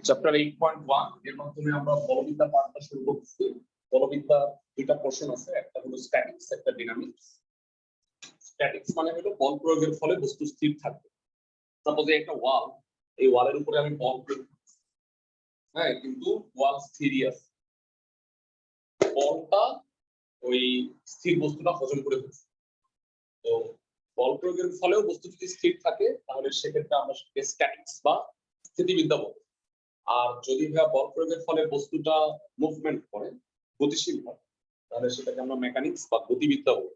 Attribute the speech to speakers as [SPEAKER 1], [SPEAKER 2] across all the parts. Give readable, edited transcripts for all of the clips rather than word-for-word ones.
[SPEAKER 1] Chapter 8.1 এর মাধ্যমে আমরা বলবিদ্যা পাঠটা শুরু করছি। বলবিদ্যা দুইটা পোরশন আছে, একটা হলো স্ট্যাটিক্স, একটা ডাইনামিক্স। স্ট্যাটিক্স মানে হলো বল প্রয়োগের ফলে বস্তু স্থির থাকবে। সাপোজ একটা ওয়াল, এই ওয়ালের উপরে আমি বল প্রয়োগ করছি, হ্যাঁ, কিন্তু ওয়াল স্থিরই আছে, বলটা ওই স্থির বস্তুটা হজম করে ফেলছে। তো বল প্রয়োগের ফলেও বস্তু যদি স্থির থাকে তাহলে সেক্ষেত্রে আমরা স্ট্যাটিক্স বা স্থিতিবিদ্যা বলবো। আর যদি বল প্রয়োগের ফলে বস্তুটা মুভমেন্ট করে, গতিশীল হয়, তাহলে সেটাকে আমরা মেকানিক্স বা গতিবিদ্যা বলবো।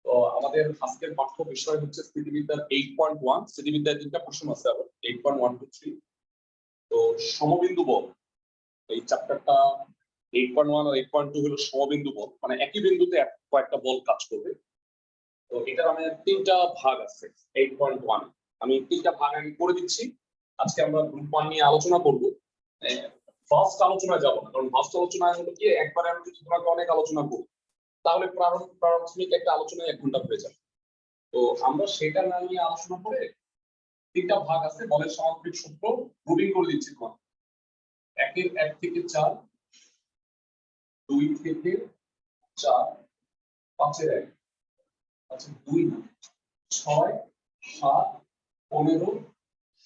[SPEAKER 1] তো আমাদের আজকের পাঠ্য বিষয় হচ্ছে স্থিতিবিদ্যার 8.1। স্থিতিবিদ্যার তিনটা প্রশ্ন আছে, আবার 8.1 to 3। তো সমবিন্দু বল, এই চ্যাপ্টারটা 8.1 আর 8.2 হলো সমবিন্দু বল, মানে একই বিন্দুতে কয়েকটা বল কাজ করবে। তো এটার আমাদের তিনটা ভাগ আছে 8.1। আমি তিনটা ভাগ আমি করে দিচ্ছি। আজকে আমরা গ্রুপ 1 নিয়ে আলোচনা করব। ফার্স্ট আলোচনায় যাব না, কারণ ফার্স্ট আলোচনায় হলো কি একবারে আমি যদি তোমাকে অনেক আলোচনা করি তাহলে প্রারম্ভিক একটা আলোচনায় 1 ঘন্টা হয়ে যাবে। তো আমরা সেটা না নিয়ে আলোচনা করে তিনটা ভাগ আছে বলের সামগ্রিক সূত্র গ্রুপিং করে দিচ্ছি তোমার। 1 থেকে 4, 2 থেকে 4, 5 1, আচ্ছা 2 না, 6, 7, 15,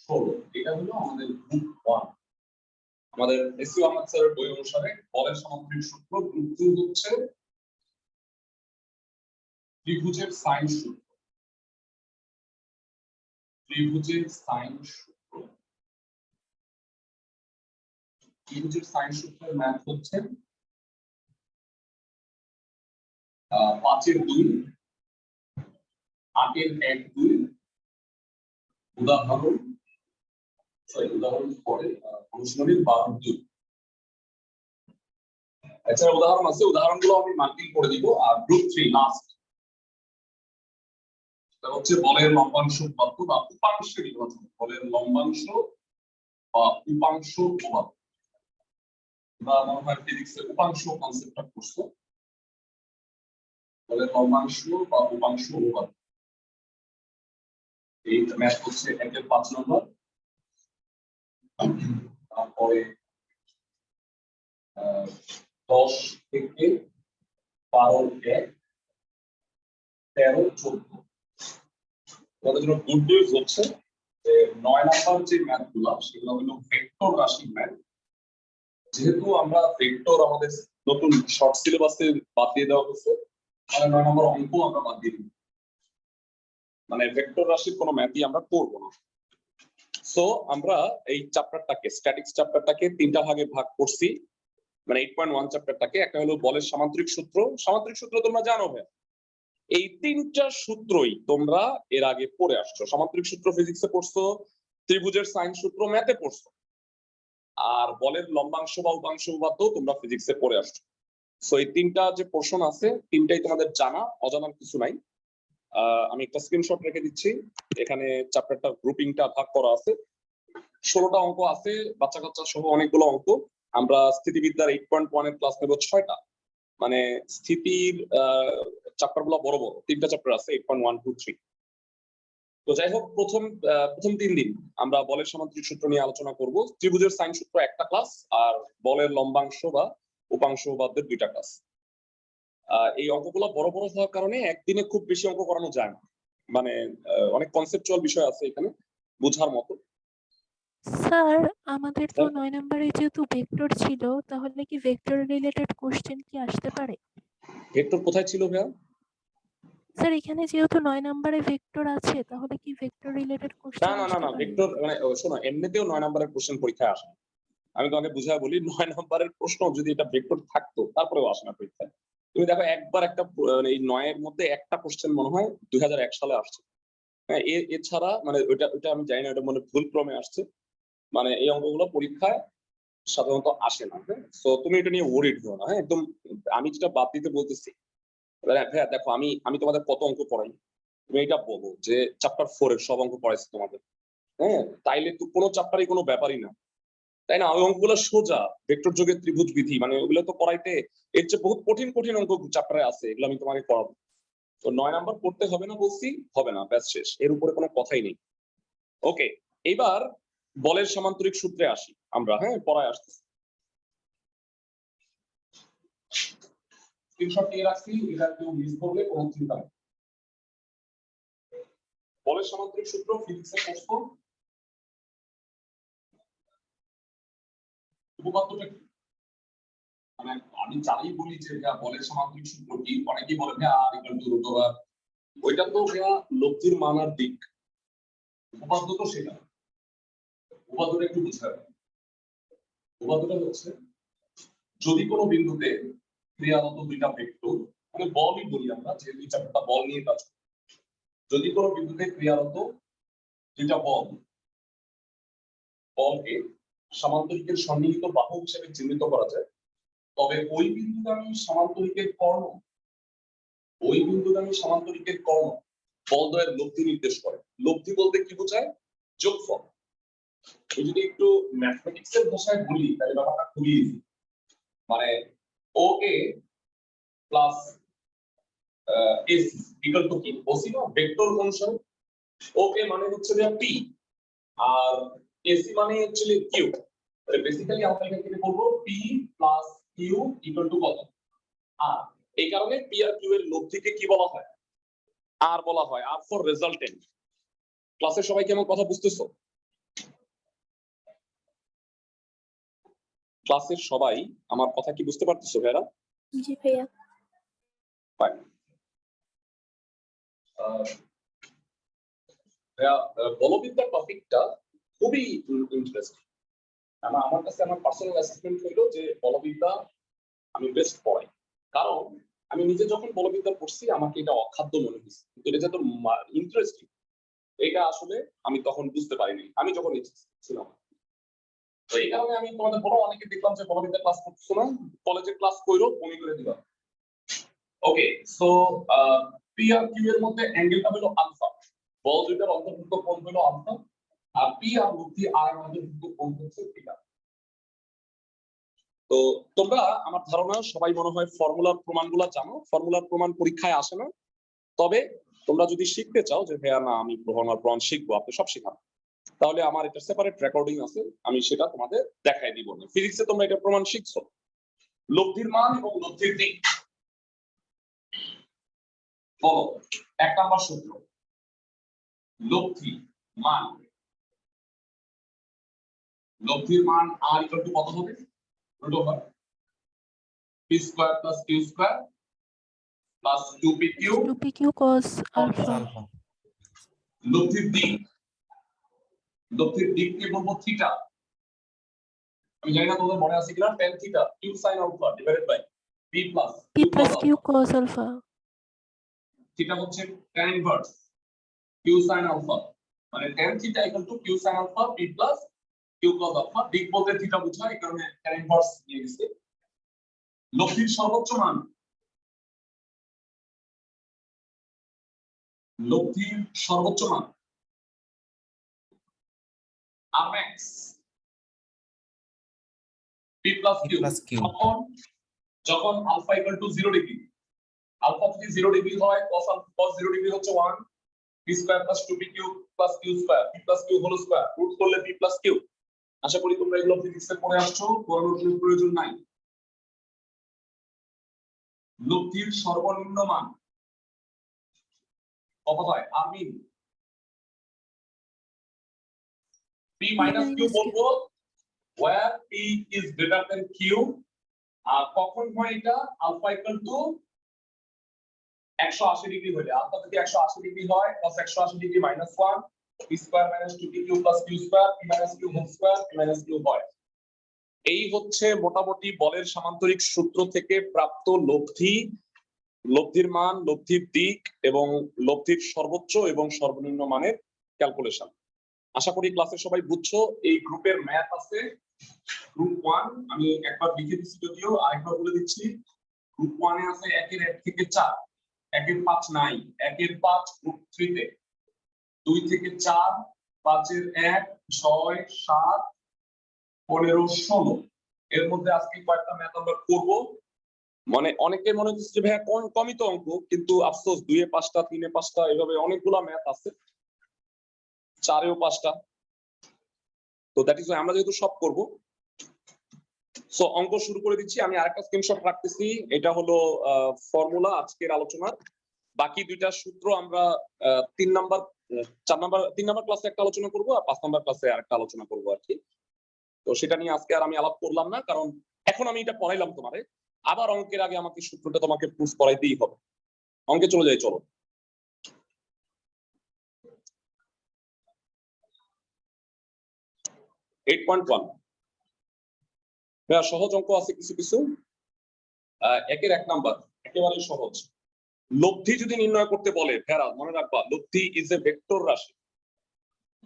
[SPEAKER 1] 16। এটা হলো আমাদের গ্রুপ 1। আমাদের এসইউ আহমেদ স্যারের বই অনুসারে বলের সামগ্রিক সূত্র গ্রুপ 2 হচ্ছে ত্রিভুজের সাইন সূত্র। ত্রিভুজের সাইন সূত্র, ত্রিভুজের সাইন সূত্রের ম্যাথ হচ্ছে 5 এর 2, 8 এর 1 2। উদাহরণ পরে অনুশীলনী 12 2। এছাড়া উদাহরণ আছে, উদাহরণগুলো আমি মার্কিং করে দিব। আর গ্রুপ 3 লাস্ট, এটা হচ্ছে বলের লম্বাংশ উপপাদ্য বা উপাংশের নির্বাচন। বলের লম্বাংশ বা উপাংশ উপপাদ্য, বা মনে হয় ফিজিক্সে উপাংশ কনসেপ্টটা করছো। বলের লম্বাংশ বা উপাংশ উপপাদ্য, এই ম্যাথ হচ্ছে 1 এর 5 নম্বর। তারপরে 10 থেকে 12 1, 13 14। তোমাদের জন্য গুড নিউজ হচ্ছে যে 9 নাম্বার যে ম্যাথগুলো সেগুলো হলো ভেক্টর রাশির ম্যাথ। যেহেতু আমরা ভেক্টর আমাদের নতুন শর্ট সিলেবাসে বাদ দিয়ে দেওয়া হয়েছে, মানে 9 নম্বর অঙ্ক আমরা বাদ দিয়ে দিই, মানে ভেক্টর রাশির কোনো ম্যাথই আমরা করবো না। সো আমরা এই চ্যাপ্টারটাকে, স্ট্যাটিক্স চ্যাপ্টারটাকে তিনটা ভাগে ভাগ করছি। মানে 8.1 চ্যাপ্টারটাকে, একটা হলো বলের সামান্তরিক সূত্র। সামান্তরিক সূত্র তোমরা জানো ভাই, এই তিনটা সূত্রই তোমরা এর আগে পড়ে আসছো। সামান্তরিক সূত্র ফিজিক্সে পড়ছো, ত্রিভুজের সাইন সূত্র ম্যাথে পড়ছো, আর বলের লম্বাংশ বা উপাংশ উপপাদ্য তোমরা ফিজিক্সে পড়ে আসছো। সো এই তিনটা যে পোরশন আছে তিনটাই তোমাদের জানা, অজানার কিছু নাই। আমি একটা স্ক্রিনশট রেখে দিচ্ছি। এখানে চ্যাপ্টারটা গ্রুপিংটা ভাগ করা আছে, 16টা অঙ্ক আছে, বাচ্চা কাচ্চা সহ অনেকগুলো অঙ্ক। আমরা স্থিতিবিদ্যার 8.1 এর ক্লাস নেব 6টা, মানে স্থিতির চ্যাপ্টারগুলো বড় বড়, তিনটা চ্যাপ্টার আছে 8.1 to 3। তো যাই হোক, প্রথম 3 দিন আমরা বলের সামান্তরিক সূত্র নিয়ে আলোচনা করব। ত্রিভুজের সাইন সূত্র একটা ক্লাস, আর বলের লম্বাংশ বা উপাংশ উপপাদ্যের 2টা ক্লাস। এই অঙ্কগুলো বড় বড় হওয়ার কারণে একদিনে খুব বেশি অঙ্ক করানো যায় না, মানে অনেক কনসেপচুয়াল বিষয় আছে এখানে বোঝার মতো।
[SPEAKER 2] স্যার, আমাদের তো 9 নম্বরে যেহেতু ভেক্টর ছিল, তাহলে কি ভেক্টর রিলেটেড কোশ্চেন কি আসতে পারে?
[SPEAKER 1] ভেক্টর কোথায় ছিল ভাইয়া?
[SPEAKER 2] স্যার, এখানে যেহেতু 9 নম্বরে ভেক্টর আছে, তাহলে কি ভেক্টর রিলেটেড
[SPEAKER 1] না
[SPEAKER 2] কোশ্চেন
[SPEAKER 1] না না
[SPEAKER 2] আসতে
[SPEAKER 1] না,
[SPEAKER 2] পারে?
[SPEAKER 1] ভেক্টর মানে শোনো, এমনিতেও 9 নম্বরের কোশ্চেন পরীক্ষায় আসে। আমি তোমাকে বুঝায় বলি, 9 নম্বরের প্রশ্ন যদি এটা ভেক্টর থাকতো তারপরেও আসে না পরীক্ষায়। তুমি দেখো একবার একটা এই 9 এর মধ্যে একটা কোশ্চেন মনে হয় 2001 সালে আসছে। হ্যাঁ, এছাড়া মানে ওটা আমি জানি না, ওটা মনে ভুল ক্রমে আসছে। মানে এই অঙ্কগুলো পরীক্ষায় সাধারণত আসে না। হ্যাঁ, তো তুমি এটা নিয়ে ওরিড হও না। হ্যাঁ, একদম। আমি যেটা বাদ দিতে বলতেছি, ভাইয়া দেখো, আমি তোমাদের কত অঙ্ক পড়াই, তুমি এটা বলো যে চ্যাপ্টার 4 এর সব অঙ্ক পড়াইছি তোমাদের। হ্যাঁ, তাইলে তো কোনো চ্যাপ্টারই কোনো ব্যাপারই না, তাই না? ওই অঙ্কগুলো সোজা, ভেক্টর যোগের ত্রিভুজ বিধি, মানে ওগুলো তো পড়াইতে এর চেয়ে বহুত কঠিন কঠিন অঙ্ক চ্যাপ্টারে আছে, এগুলো আমি তোমাকে পড়াবো। তো 9 নাম্বার পড়তে হবে না বলছি, হবে না, ব্যাস শেষ, এর উপরে কোনো কথাই নেই। ওকে, এবার বলের সামান্তরিক সূত্রে আসি আমরা, হ্যাঁ পড়ায় আসতেছি। স্ক্রিনশট নিয়ে রাখছি, এটা কেউ মিস করলে কোনো চিন্তা নেই। বলের সামান্তরিক সূত্র ফিজিক্সে পড়ছো, উপপাদ্যটা কি? মানে আমি যাই বলি যে বলের সামান্তরিক সূত্র কি, অনেকেই বলে আর ইকুয়াল টু রুট ওভার, ওইটা তো লব্ধির মান আর দিক। উপপাদ্য তো সেটা, উপপাদ্যটা একটু বুঝতে হবে। উপপাদ্যটা হচ্ছে যদি কোনো বিন্দুতে ক্রিয়ারত দুইটা ভেক্টর, মানে বলই বলি আমরা, যে দুই চারটা বল নিয়ে কাজ করি, যদি কোনো বিন্দুতে ক্রিয়ারত দুইটা বলকে সামান্তরিকের সন্নিহিত বাহু হিসেবে চিহ্নিত করা যায়, তবে ওই বিন্দুগামী সামান্তরিকের কর্ণ বলদ্বয়ের লব্ধি নির্দেশ করে। লব্ধি বলতে কি বোঝায়? যোগফল। যদি একটু ম্যাথমেটিক্সের ভাষায় বলি তাহলে ব্যাপারটা খুবই ইজি। মানে ও এ প্লাস এসি ইকুয়াল টু কি? ওসি না, ভেক্টর অনুসারে ও এ মানে হচ্ছে যে পি আর এসি মানে হচ্ছে কিউ। তাহলে বেসিক্যালি আমরা এখান থেকে বলবো P plus Q equal to কত? আর এই কারণে পি আর কিউ এর লব্ধিকে কি বলা হয়? আর বলা হয়, আর ফর রেজাল্টেন্ট। ক্লাসের সবাই কি আমার কথা বুঝতেছো? ক্লাসের সবাই আমার কথা কি বুঝতে পারতেছো ভাইরা?
[SPEAKER 2] জি ভাইয়া।
[SPEAKER 1] ফাইন। বলবিদ্যার টপিকটা খুবই ইন্টারেস্টিং। আমার কাছে আমার পার্সোনাল অ্যাসেসমেন্ট হইলো যে বলবিদ্যা আমি বেস্ট পড়াই, কারণ আমি নিজে যখন বলবিদ্যা পড়ছি আমাকে এটা অখাদ্য মনে হয়েছে, কিন্তু এটা যত ইন্টারেস্টিং এটা আসলে আমি তখন বুঝতে পারিনি আমি যখন ছিলাম। তো এই কারণে আমি তোমাদের বলো, অনেকে দেখলাম যে বলবিদ্যা ক্লাস করছো না, কলেজে ক্লাস কইরো বমি করে দিবা। ওকে, সো পি আর কিউ এর মধ্যে অ্যাঙ্গেলটা হলো আলফা, বল দুইটার অন্তর্ভুক্ত কোণ হলো আলফা, আর পি আর লব্ধি আর এর অন্তর্ভুক্ত কোণ হচ্ছে থিটা। তো তোমরা আমার ধারণা সবাই মনে হয় ফর্মুলার প্রমাণগুলো জানো, ফর্মুলার প্রমাণ পরীক্ষায় আসে না, তবে তোমরা যদি শিখতে চাও যে ভাইয়া না আমি ফর্মুলার প্রমাণ শিখবো, আপনি সব শেখান, তাহলে আমার এটা সেপারেট রেকর্ডিং আছে, আমি সেটা তোমাদের দেখাই দিব না। ফিজিক্সে তোমরা এটা প্রমাণ শিখছো, লব্ধির মান এবং লব্ধির দিক। বলো, এক নাম্বার সূত্র, লব্ধির মান আর ইকুয়াল টু কত হবে? Root over P square plus Q square plus 2pq
[SPEAKER 2] cos alpha.
[SPEAKER 1] লব্ধির দিক কি বলবো? থিটা। আমি জানি না তোমাদের মনে আছে কিনা, tan theta q sin alpha divided by p plus
[SPEAKER 2] q cos alpha.
[SPEAKER 1] Theta হচ্ছে tan inverse q sin alpha, মানে tan theta equal to q sin alpha p plus q cos alpha. দিক বলতে থিটা বোঝায়, এই কারণে tan inverse নিয়ে গেছে। লব্ধির সর্বোচ্চ মান, r max p plus q। যখন alpha equal to 0 degree, alpha যদি 0 ডিগ্রি হয় cos 0 ডিগ্রি হচ্ছে 1 p square plus 2pq plus q square p plus q whole square, root করলে p প্লাস q। আশা করি তোমরা এগুলো ফিজিক্সে পড়ে আসছো, পড়ানোর কোনো প্রয়োজন নাই। লব্ধির সর্বনিম্ন মান কত হয়? আমি p minus q বলবো where p is greater than q। আর কখন হয় এটা? আলফা ইকুয়াল টু 180 ডিগ্রি হলে, আলফা যদি 180 ডিগ্রি হয় cos 180 degree -1 p square - 2pq q square p - q whole square p - q হয়। এই হচ্ছে মোটামুটি বলের সামান্তরিক সূত্র থেকে প্রাপ্ত লব্ধির মান, লব্ধির দিক এবং লব্ধির সর্বোচ্চ এবং সর্বনিম্ন মানের ক্যালকুলেশন। আশা করি ক্লাসে সবাই বুঝছো। এই গ্রুপের ম্যাথ আছে গ্রুপ 1, আমি একবার লিখে দিচ্ছি, যদিও আরেকবার বলে দিচ্ছি। গ্রুপ 1 এ আছে 1 এর 1 থেকে 4, 1 এর 5 নাই, 1 এর 5 গ্রুপ 3 তে, 2 থেকে 4, 5 এর 1, 6, 7, 15, 16। এর মধ্যে আজকে কয়েকটা ম্যাথ আমরা করব। মানে অনেকে মনে হচ্ছে যে ভাইয়া কমই তো অঙ্ক, কিন্তু আফসোস 2 এ 5টা, 3 এ 5টা, এভাবে অনেকগুলা ম্যাথ আছে, 4 এও 5টা। তো দ্যাট ইজ আমরা যেহেতু সব করব, সো অঙ্ক শুরু করে দিচ্ছি। আমি আরেকটা স্ক্রিনশট রাখতেছি, এটা হলো ফর্মুলা আজকের আলোচনার। বাকি দুইটা সূত্র আমরা 3 নাম্বার 3 নাম্বার ক্লাসে একটা আলোচনা করব, আর 5 নাম্বার ক্লাসে আরেকটা আলোচনা করব আর কি। তো সেটা নিয়ে আজকে আর আমি আলাপ করলাম না, কারণ এখন আমি এটা পড়াইলাম তোমারে, আবার অঙ্কের আগে আমাকে সূত্রটা তোমাকে প্রুফ করাইতেই হবে। অঙ্কে চলে যাই, চলো। সহজ অঙ্ক আছে কিছু কিছু। একের 1 নাম্বার একেবারে সহজ। লব্ধি যদি নির্ণয় করতে বলে, ফেরা মনে রাখবা, লব্ধি ইজ এ ভেক্টর রাশি।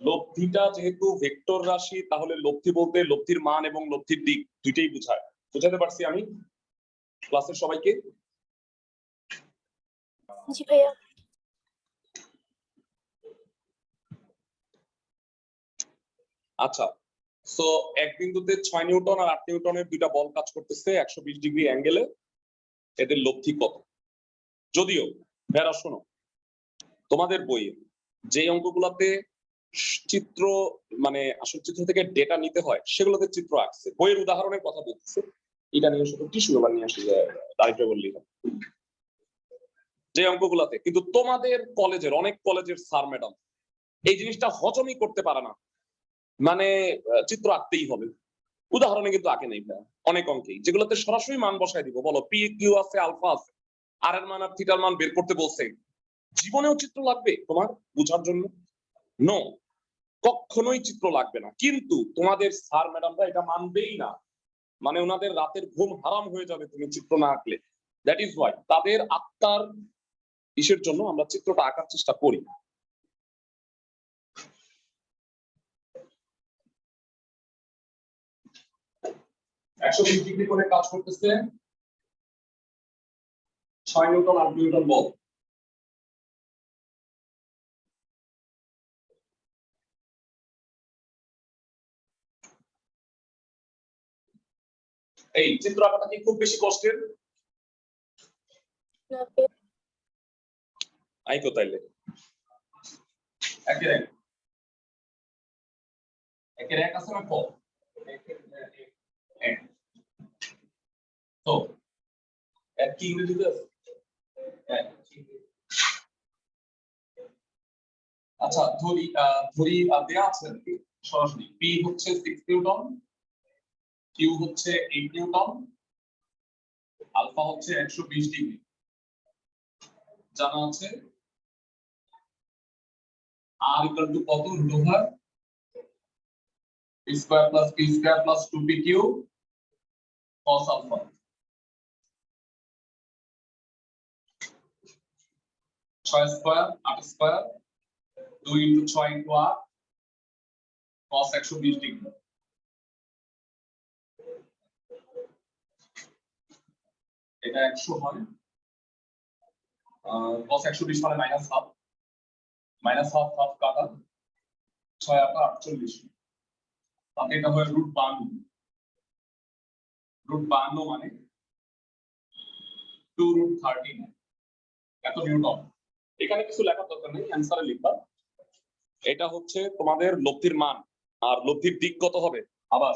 [SPEAKER 1] লব্ধিটা যেহেতু ভেক্টর রাশি, তাহলে লব্ধি বলতে লব্ধির মান এবং লব্ধির দিক দুইটাই বোঝায়। বুঝাতে পারছি আমি ক্লাসের সবাইকে?
[SPEAKER 3] জি ভাইয়া।
[SPEAKER 1] আচ্ছা, সো এক বিন্দুতে 6 নিউটন আর 8 নিউটনের দুইটা বল কাজ করতেছে 120 ডিগ্রি অ্যাঙ্গেলে। এদের লব্ধি কত? যদিও ভেরা শোনো, তোমাদের বইয়ে যে অঙ্কগুলোতে চিত্র মানে আসল চিত্র থেকে ডেটা নিতে হয়, সেগুলোতে চিত্র আঁকছে। বইয়ের উদাহরণের কথা বলতেছে, এটা নিয়ে শুধু টিস্যু পেপার নিয়ে আসলে দাঁড়িয়ে বললি। যে অঙ্কগুলোতে কিন্তু তোমাদের কলেজের অনেক কলেজের স্যার ম্যাডাম এই জিনিসটা হজমই করতে পারে না, মানে চিত্র আঁকতেই হবে। উদাহরণে কিন্তু আঁকে নেই অনেক অঙ্কেই, যেগুলোতে সরাসরি মান বসায় দিব। বলো পি কিউ আছে, আলফা আছে, আর এর মান আর থিটার মান বের করতে বলছে, জীবনেও চিত্র লাগবে তোমার বোঝার জন্য? নো, কখনোই চিত্র লাগবে না। কিন্তু তোমাদের স্যার ম্যাডামরা এটা মানবেই না, মানে ওনাদের রাতের ঘুম হারাম হয়ে যাবে তুমি চিত্র না আঁকলে। দ্যাট ইজ ওয়াই তাদের আত্মার ইসের জন্য আমরা চিত্রটা আঁকার চেষ্টা করি। একশো 20 ডিগ্রি করে কাজ করতেছে 6 নিউটন 8 নিউটন বল। এই চিত্র আঁকাটা কি খুব বেশি কষ্টের? আই তো তাইলে একের এক আছে না কত? তো এক কি ইংরেজিতে আছে? আচ্ছা ধরি দেয়া আছে সরাসরি। পি হচ্ছে 6 নিউটন, কিউ হচ্ছে 8 নিউটন, আলফা হচ্ছে 120 ডিগ্রি জানা আছে। আর ইকুয়াল টু কত? Root over P square plus 2pq cos alpha. 6 square 8 square 2 into 6 into 8 cos 120 degree. এটা 100 হয়, cos 120 মানে মাইনাস হাফ, হাফ কাটা, 6 8 48, তাতে এটা হয় রুট 52 মানে 2 রুট 13 এত নিউটন। এখানে কিছু লেখার দরকার নেই, অ্যানসারে লিখবা। এটা হচ্ছে তোমাদের লব্ধির মান, আর লব্ধির দিক কত হবে? আবার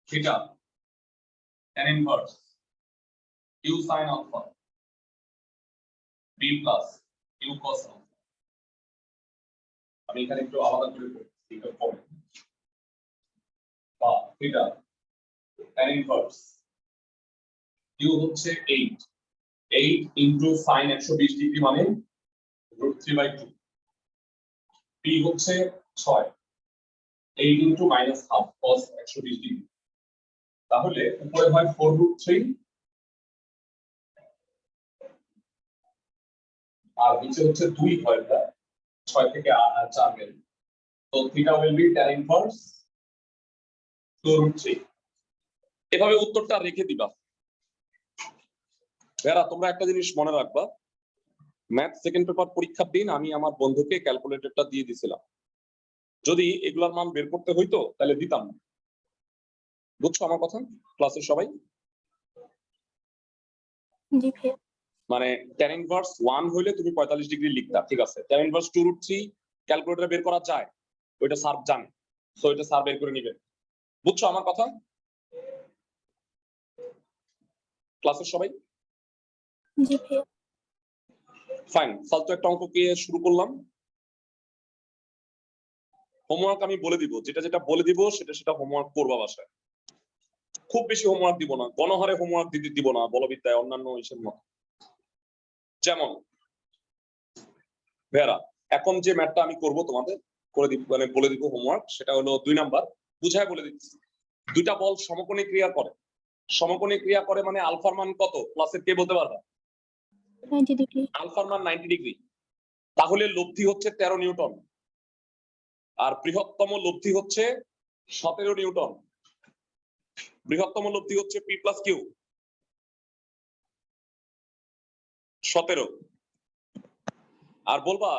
[SPEAKER 1] theta tan inverse u sin alpha b plus u cos alpha. আমি এখানে একটু আলাদা করে করছি, এটা পরে বা থিটা tan ইনভার্স u হচ্ছে 8 ইনটু sin 120 ডিগ্রি মানে রুট 3/2, p হচ্ছে 6, 8 into minus half cos 120 degree. তাহলে উপরে হয় 4 রুট 3 আর নিচে হচ্ছে 2 হয়, 6 থেকে 4 গেল। তো theta will be tan inverse 2 root 3। এভাবে উত্তরটা রেখে দিবা। বেরা তোমরা একটা জিনিস মনে রাখবা, ম্যাথ সেকেন্ড পেপার পরীক্ষার দিন আমি আমার বন্ধুকে ক্যালকুলেটরটা দিয়ে দিয়েছিলাম। যদি এগুলার মান বের করতে হইতো তাহলে দিতাম না। বুঝছো আমার কথা ক্লাসের সবাই?
[SPEAKER 3] জি ভাইয়া।
[SPEAKER 1] মানে tan ইনভার্স 1 হইলে তুমি 45 ডিগ্রি লিখতা, ঠিক আছে। tan ইনভার্স 2 রুট 3 ক্যালকুলেটরে বের করা যায়, ওইটা স্যার জানে, সো এটা স্যার বের করে নিবে। বুঝছো আমার কথা? ক্লাসের সবাই
[SPEAKER 3] জি ভাইয়া।
[SPEAKER 1] ফাইন। ফালতু একটা অঙ্ক দিয়ে শুরু করলাম। হোমওয়ার্ক আমি বলে দিব, যেটা যেটা বলে দিব সেটা সেটা হোমওয়ার্ক করবা বাসায়। খুব বেশি হোমওয়ার্ক দিব না, গণহারে হোমওয়ার্ক দিতে দিব না বলবিদ্যায় অন্যান্য ইসের মতো। যেমন ভেরা, এখন যে ম্যাথটা আমি করব তোমাদের করে দিব, মানে বলে দিব হোমওয়ার্ক, সেটা হলো 2 নাম্বার। বুঝায় বলে দিচ্ছি। দুইটা বল সমকোণে ক্রিয়া করে। সমকোণে ক্রিয়া করে মানে আলফার মান কত? ক্লাসে কে বলতে পারবা?
[SPEAKER 3] 90 ডিগ্রি।
[SPEAKER 1] আলফার মান 90 ডিগ্রি। তাহলে লব্ধি হচ্ছে 13 নিউটন, আর বৃহত্তম লব্ধি হচ্ছে 17 নিউটন। বৃহত্তম লব্ধি হচ্ছে পি প্লাস কিউ 17। আর বলবা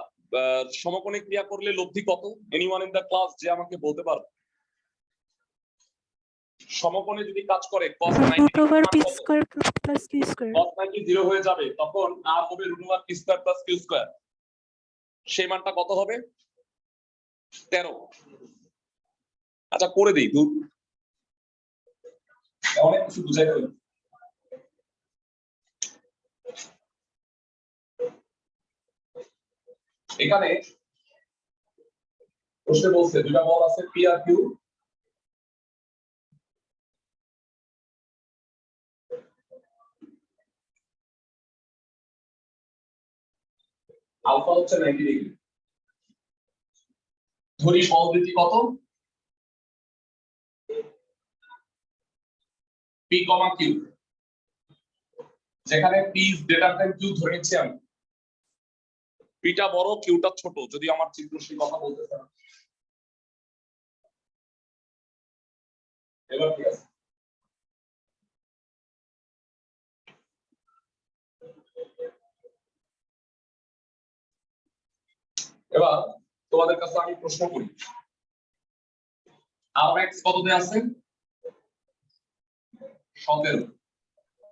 [SPEAKER 1] সমকোণে ক্রিয়া করলে লব্ধি কত? এনিওয়ান ইন দা ক্লাস যে আমাকে বলতে পারবে? সমকোণে যদি কাজ করে cos 90
[SPEAKER 2] root over
[SPEAKER 1] মান
[SPEAKER 2] p
[SPEAKER 1] কত?
[SPEAKER 2] square plus q square.
[SPEAKER 1] cos 90 0 হয়ে যাবে, তখন আর হবে root over p square plus q square। সেই মানটা কত হবে? 13। আচ্ছা করে দেই, দূর অনেক কিছু বুঝাই হলো। এখানে প্রশ্নে বলছে দুটা বল আছে পি আর কিউ। আলফা হচ্ছে 90 ডিগ্রি। ধরি বল দুটি কত? পি কমা কিউ, যেখানে P is greater than Q ধরে নিচ্ছি আমি। পিটা বড় কিউটা ছোট, যদি আমার চিত্রশীল কথা বলতে চান। এবার ঠিক আছে। এবার তোমাদের কাছে আমি প্রশ্ন করি, আর এক্স কত দেয়া আছে? 17।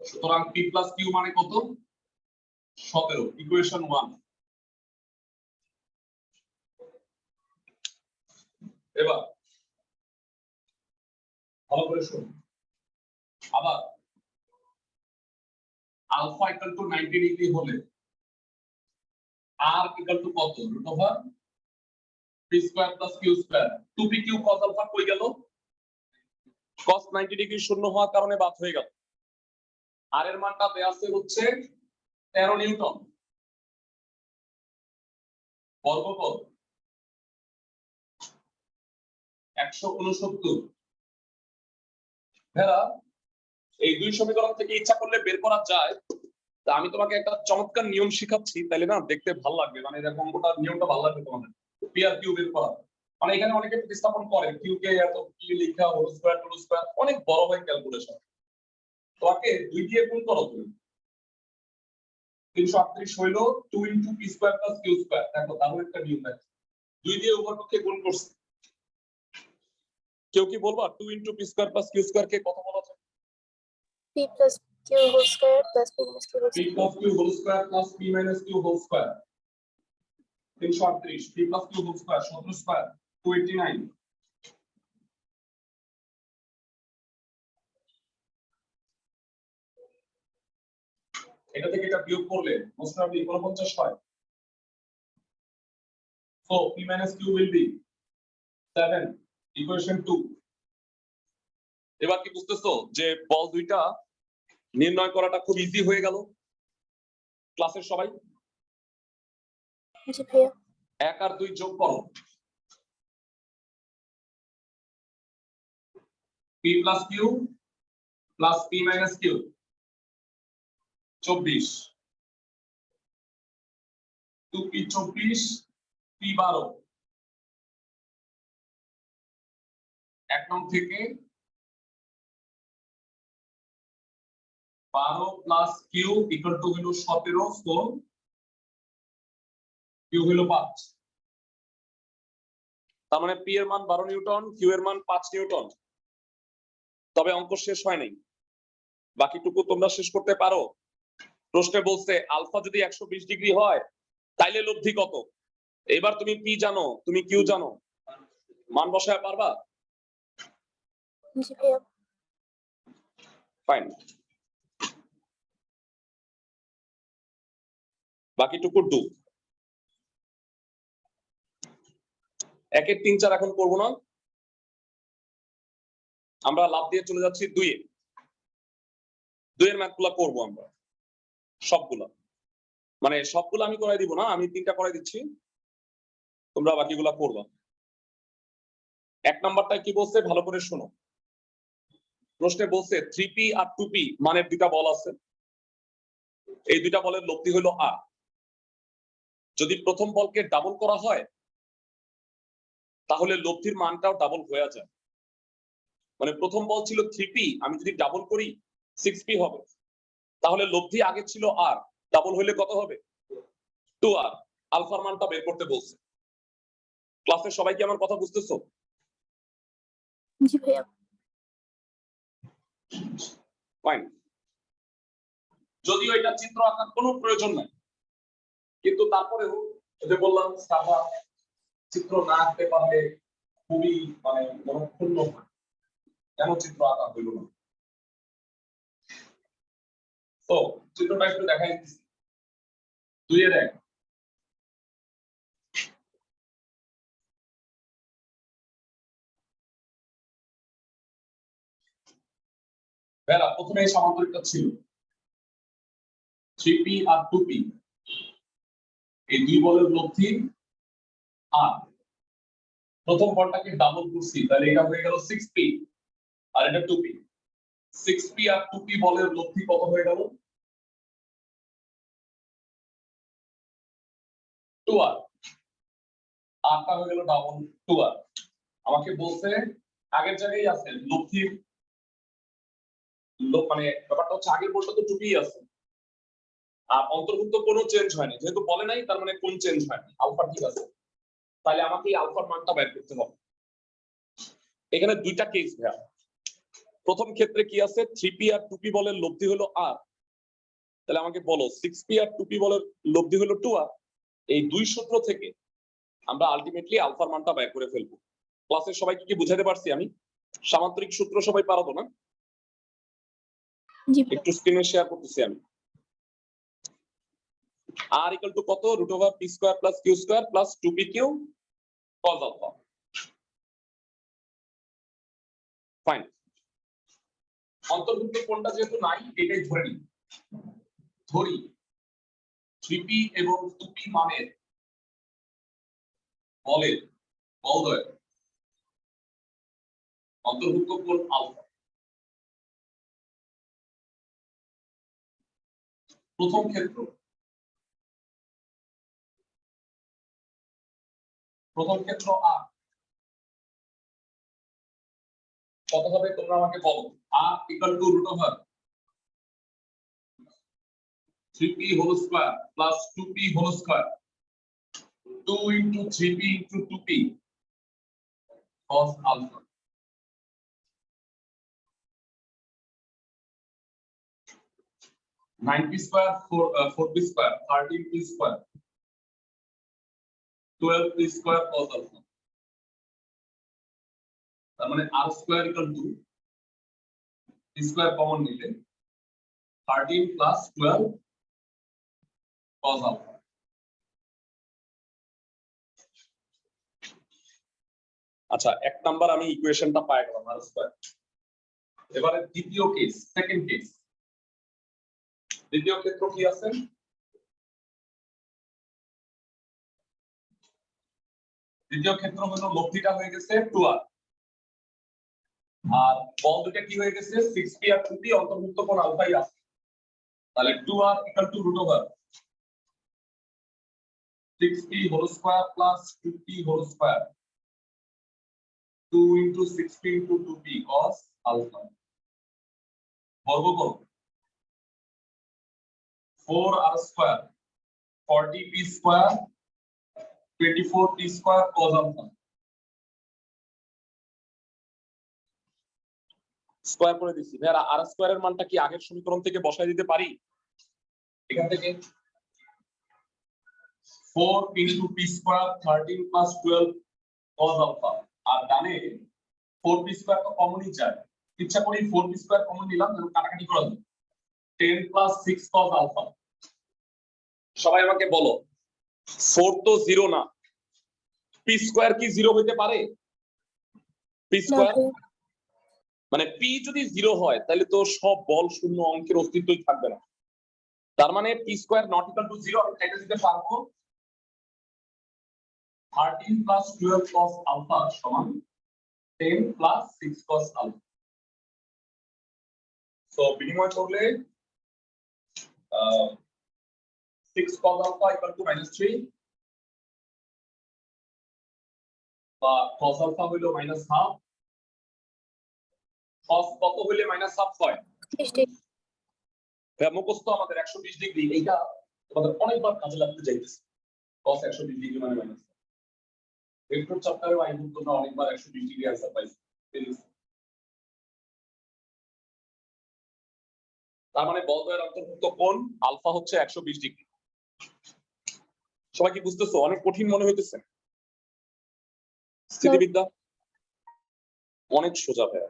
[SPEAKER 1] সুতরাং পি প্লাস কিউ মানে কত? 17। ইকুয়েশন 1। এবার ভালো করে শুনুন। আবার আলফা ইকুয়াল টু 90 ডিগ্রি হলে আর ইকুয়াল টু কত? Root over P square plus Q square. 2pq cos alpha কই গেল? cos 90 ডিগ্রি শূন্য হওয়ার কারণে বাদ হয়ে গেল। আর এর মানটা দেয়া আছে হচ্ছে 13 নিউটন। বর্গপদ 169। ভেরা, এই দুই সমীকরণ থেকে ইচ্ছা করলে বের করা যায়। তা আমি তোমাকে একটা চমৎকার নিয়ম শিখাচ্ছি, তাইলে না দেখতে ভালো লাগবে, মানে এরকম গোটা নিয়মটা ভালো লাগবে তোমাদের। পি আর কিউ বের করা, মানে এখানে অনেকে প্রতিস্থাপন করে, কিউ কে এত কি লেখা হোল স্কয়ার টু স্কয়ার, অনেক বড় হয় ক্যালকুলেশন। তোমাকে 2 দিয়ে গুণ করো তুমি। 338 হইলো 2 into P square plus Q square. দেখো তাহলে একটা নিয়ম আছে, 2 দিয়ে উভয়পক্ষে গুণ করছে। কেউ কি বলবা 2 into P square plus Q square কে কত বলা যায়?
[SPEAKER 3] p plus q whole square plus p minus q whole
[SPEAKER 1] p
[SPEAKER 3] square.
[SPEAKER 1] plus q whole square plus p minus q whole square। 338 p plus q whole square 17 square 289। এটা থেকে এটা বিয়োগ করলে most probably 49 হয়। So p minus q will be 7, equation 2। এবার কি বুঝতেছো যে বল দুইটা নির্ণয় করাটা খুব ইজি হয়ে গেল? ক্লাসের সবাই
[SPEAKER 3] জি ভাইয়া।
[SPEAKER 1] 1 আর 2 যোগ করো, p plus q plus p minus q 24, 2p 24 p 12। এক নং থেকে 12 প্লাস কিউ ইকুয়াল টু হলো 17, সো কিউ হলো 5। তার মানে পি এর মান 12 নিউটন, কিউ এর মান 5 নিউটন। তবে অঙ্ক শেষ হয় নাই, বাকিটুকু তোমরা শেষ করতে পারো। প্রশ্নে বলছে আলফা যদি 120 ডিগ্রি হয় তাইলে লব্ধি কত? এবার তুমি পি জানো, তুমি কিউ জানো, মান বসায় পারবা?
[SPEAKER 3] জি ভাইয়া।
[SPEAKER 1] ফাইন, বাকিটুকু ডু। 1-এর 3-4 এখন করবো না, আমরা লাভ দিয়ে চলে যাচ্ছি 2-এ। 2-এর ম্যাথ গুলা করবো আমরা সবগুলা, মানে সবগুলো আমি করাই দিব না, আমি 3টা করাই দিচ্ছি, তোমরা বাকিগুলা করবা। 1 নাম্বারটা কি বলছে ভালো করে শোনো। প্রশ্নে বলছে 3p আর 2p মানের দুইটা বল আছে, এই দুইটা বলের লব্ধি হলো r। যদি প্রথম বলকে ডাবল করা হয় তাহলে লব্ধির মানটাও ডাবল হয়ে যায়। মানে প্রথম বল ছিল 3p, আমি যদি ডাবল করি 6p হবে, তাহলে লব্ধি আগে ছিল r, ডাবল হইলে কত হবে? 2r। আলফার মানটা বের করতে বলছে। ক্লাসের সবাই কি আমার কথা বুঝতেছো?
[SPEAKER 3] জি ভাইয়া।
[SPEAKER 1] ফাইন, যদিও এটা চিত্র আঁকার কোনো প্রয়োজন নাই, কিন্তু তারপরেও যে বললাম স্টাফা চিত্র না আঁকতে পারলে খুবই মানে মনক্ষুণ্ণ হয়, কেন চিত্র আঁকা হইল না। তো চিত্রটা একটু দেখাই দিচ্ছি। 2-এর 1, বেলা প্রথমে এই সামান্তরিকটা ছিল 3p আর 2p, এই দুই বলের লব্ধি r। প্রথম বলটাকে ডাবল করছি, তাহলে এটা হয়ে গেল 6p আর এটা 2p। 6p আর 2p বলের লব্ধি কত হয়ে গেল? 2r। rটা হয়ে গেল ডাবল 2r। আমাকে বলছে আগের জায়গায় আছে লব্ধির মানে ব্যাপারটা হচ্ছে আগের বলটা তো 2p আছে, আর অন্তর্ভুক্ত কোনো চেঞ্জ হয়নি, যেহেতু বলে নাই তার মানে কোন চেঞ্জ হয়নি, আলফা ঠিক আছে। তাহলে আমাকে এই আলফার মানটা বের করতে হবে। এখানে দুইটা কেস ভাইয়া। প্রথম ক্ষেত্রে কি আছে, 3p আর 2p বলের লব্ধি হলো r, তাহলে আমাকে বলো 6p আর 2p বলের লব্ধি হলো 2r। এই দুই সূত্র থেকে আমরা আলটিমেটলি আলফার মানটা বের করে ফেলবো। ক্লাসের সবাইকে কি বুঝাতে পারছি আমি? সামান্তরিক সূত্র সবাই পারবো না?
[SPEAKER 3] জি ভাইয়া।
[SPEAKER 1] একটু স্ক্রিনে শেয়ার করতেছি আমি। r ইকুয়াল টু কত? √p square plus q square plus 2pq cos alpha. Fine, অন্তর্ভুক্ত কোনটা যেহেতু নাই এটাই ধরে নিই। ধরি 3p এবং 2p মানের বলের বলদ্বয় অন্তর্ভুক্ত কোণ আলফা। প্রথম ক্ষেত্র r কত হবে তোমরা আমাকে বলো। r equal to √3p whole square plus 2p whole square 2 into 3p into 2p cos alpha। Nine P square 4p square 13p square 12p square cos alpha। তার মানে r square equal to p square common নিলে 13 plus 12 cos alpha। আচ্ছা, এক number আমি ইকুয়েশনটা পাই গেলাম r square. এবারে দ্বিতীয় case, second case. দ্বিতীয় ক্ষেত্র কি আছে? দ্বিতীয় ক্ষেত্র হলো লব্ধিটা হয়ে গেছে 2r, আর বল দুটো কি হয়ে গেছে 6p আর 2p, অন্তর্ভুক্ত কোণ আলফাই আছে। তাহলে 2r equal to √6p whole square plus 2p whole square 2 into 6p into 2p cos alpha। বর্গ করো 4r square 40p square 24p square cos alpha। Square করে দিছি ভাইয়া। আর স্কয়ারের মানটা কি আগের সমীকরণ থেকে বসায় দিতে পারি? এখান থেকে 4 into p square 13 plus 12 cos alpha আর ডানে 4p square তো কমনই যায় ইচ্ছা করি 4p square কমন নিলাম যেন কাটাকাটি করা যায় 10 plus 6 cos alpha সবাই আমাকে বলো 4 তো 0 না p square কি 0 হতে পারে p square মানে p যদি 0 হয় তাহলে তো সব বল শূন্য অঙ্কের অস্তিত্বই থাকবে না তার মানে p square not equal to 0 আমি এটা দিতে পারবো 13 plus 12 cos alpha সমান 10 plus 6 cos alpha so বিনিময় করলে 6 cos alpha equal to -3 বা cos alpha হলো -half cos কত হলে -half হয় মুখস্থ আমাদের 120 ডিগ্রি এইটা তোমাদের অনেকবার কাজে লাগতে যাইতেছে cos 120 ডিগ্রি মানে মাইনাস ভেক্টর চ্যাপ্টারে আই বুক তোমরা অনেকবার 120 ডিগ্রি आंसर পাইছো তার মানে বলদ্বয়ের অন্তর্ভুক্ত কোণ আলফা হচ্ছে 120 ডিগ্রি সবাই কি বুঝতেছো অনেক কঠিন মনে হইতেছে স্থিতিবিদ্যা অনেক সোজা ভাই